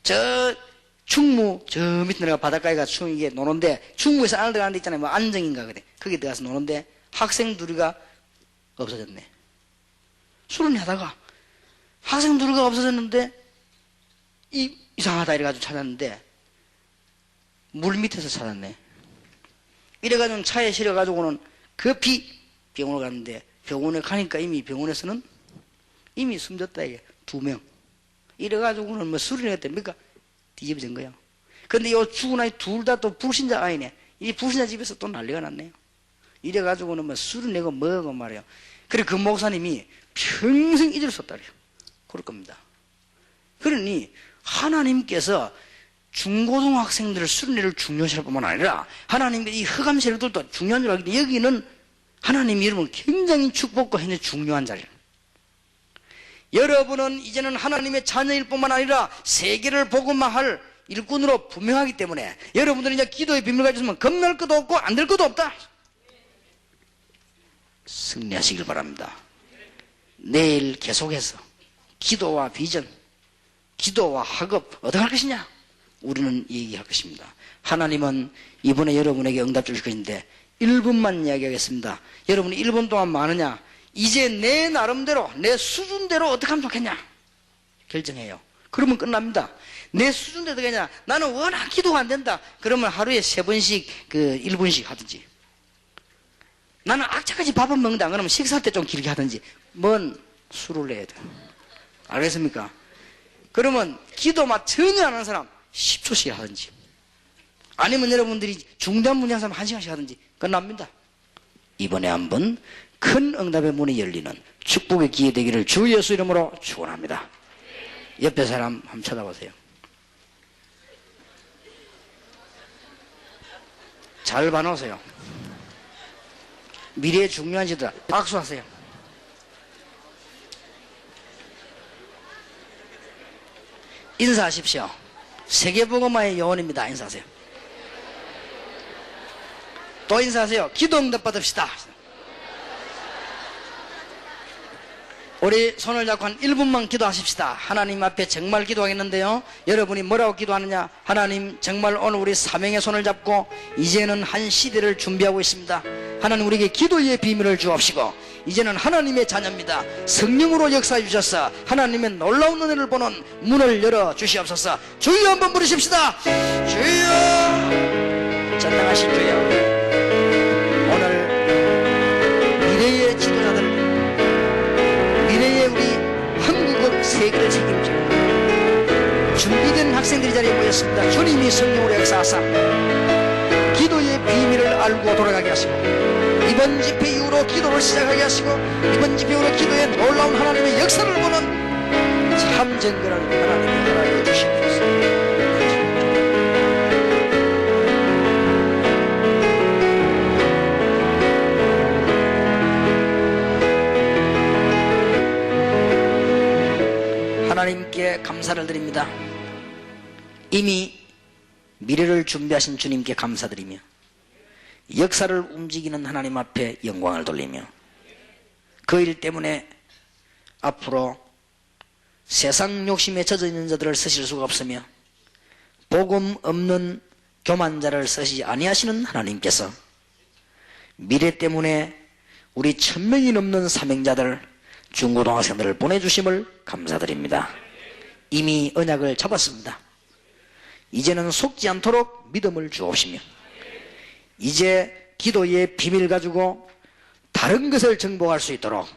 저 충무 저 밑에 내가 바닷가에 가서 이게 노는데 충무에서 안을 들어가는 데 있잖아요. 뭐 안정인가 그래. 거기 들어가서 노는데 학생 둘이가 없어졌네. 수련회 하다가 학생 누르가 없어졌는데 이상하다 이래가지고 찾았는데 물 밑에서 찾았네. 이래가지고 차에 실어가지고는 급히 병원을 갔는데 병원에 가니까 이미 병원에서는 이미 숨졌다 이게 2명. 이래가지고는 뭐 수련회가 됩니까? 뒤집어진 거야. 근데 요 죽은 아이 둘 다 또 불신자 아이네. 이 불신자 집에서 또 난리가 났네요. 이래가지고는 뭐 술을 내고 뭐고 말이에요. 그래 그 목사님이 평생 잊을 수 없다래요. 그럴 겁니다. 그러니 하나님께서 중고등학생들을 수련회를 중요시할 뿐만 아니라 하나님께 이 흑암 세력들도 중요한 줄 알기 때문에 여기는 하나님 이름은 굉장히 축복과 굉장히 중요한 자리예요. 여러분은 이제는 하나님의 자녀일 뿐만 아니라 세계를 복음화할 일꾼으로 분명하기 때문에 여러분들은 이제 기도의 비밀을 가지고 있으면 겁날 것도 없고 안 될 것도 없다. 승리하시길 바랍니다. 내일 계속해서 기도와 비전, 기도와 학업 어떻게 할 것이냐 우리는 얘기할 것입니다. 하나님은 이번에 여러분에게 응답 주실 것인데 1분만 이야기하겠습니다. 여러분이 1분 동안 많으냐? 이제 내 나름대로 내 수준대로 어떻게 하면 좋겠냐 결정해요. 그러면 끝납니다. 내 수준대로 어떻게 하냐? 나는 워낙 기도가 안 된다. 그러면 하루에 3번씩 1분씩 하든지, 나는 악착같이 밥은 먹는다. 그러면 식사할 때 좀 길게 하든지 뭔 술을 내야 돼. 알겠습니까? 그러면 기도만 전혀 안 하는 사람 10초씩 하든지, 아니면 여러분들이 중단 문제한 사람 1시간씩 하든지 끝납니다. 이번에 한번 큰 응답의 문이 열리는 축복의 기회 되기를 주 예수 이름으로 축원합니다. 옆에 사람 한번 쳐다보세요. 잘 봐놓으세요. 미래에 중요한 지들 박수하세요. 인사하십시오. 세계복음화의 요원입니다. 인사하세요. 또 인사하세요. 기도 응답 받읍시다. 우리 손을 잡고 한 1분만 기도하십시다. 하나님 앞에 정말 기도하겠는데요, 여러분이 뭐라고 기도하느냐? 하나님, 정말 오늘 우리 사명의 손을 잡고 이제는 한 시대를 준비하고 있습니다. 하나님, 우리에게 기도의 비밀을 주옵시고 이제는 하나님의 자녀입니다. 성령으로 역사해 주셔서 하나님의 놀라운 은혜를 보는 문을 열어 주시옵소서. 주여 한번 부르십시다. 주여, 전능하신 주여, 오늘 미래의 지도자들, 미래의 우리 한국의 세계를 책임지고 준비된 학생들이 자리에 모였습니다. 주님이 성령으로 역사하사 기도의 비밀을 알고 돌아가게 하시고, 이번 집회 이후로 기도를 시작하게 하시고, 이번 집회 이후로 기도의 놀라운 하나님의 역사를 보는 참 정결한 하나님의 나라에 주시옵소서. 하나님께 감사를 드립니다. 이미 미래를 준비하신 주님께 감사드리며 역사를 움직이는 하나님 앞에 영광을 돌리며 그 일 때문에 앞으로 세상 욕심에 젖어 있는 자들을 쓰실 수가 없으며 복음 없는 교만자를 쓰시지 아니하시는 하나님께서 미래 때문에 우리 1000명이 넘는 사명자들, 중고등학생들을 보내주심을 감사드립니다. 이미 언약을 잡았습니다. 이제는 속지 않도록 믿음을 주옵시며 이제 기도의 비밀 가지고 다른 것을 정복할 수 있도록,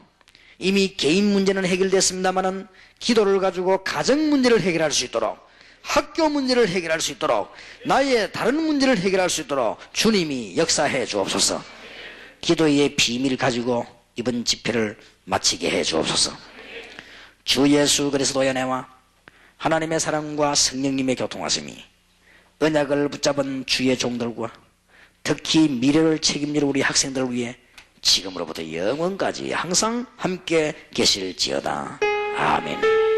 이미 개인 문제는 해결됐습니다마는 기도를 가지고 가정 문제를 해결할 수 있도록, 학교 문제를 해결할 수 있도록, 나의 다른 문제를 해결할 수 있도록 주님이 역사해 주옵소서. 기도의 비밀 가지고 이번 집회를 마치게 해 주옵소서. 주 예수 그리스도의 은혜와 하나님의 사랑과 성령님의 교통하심이 언약을 붙잡은 주의 종들과 특히 미래를 책임질 우리 학생들을 위해 지금으로부터 영원까지 항상 함께 계실지어다. 아멘.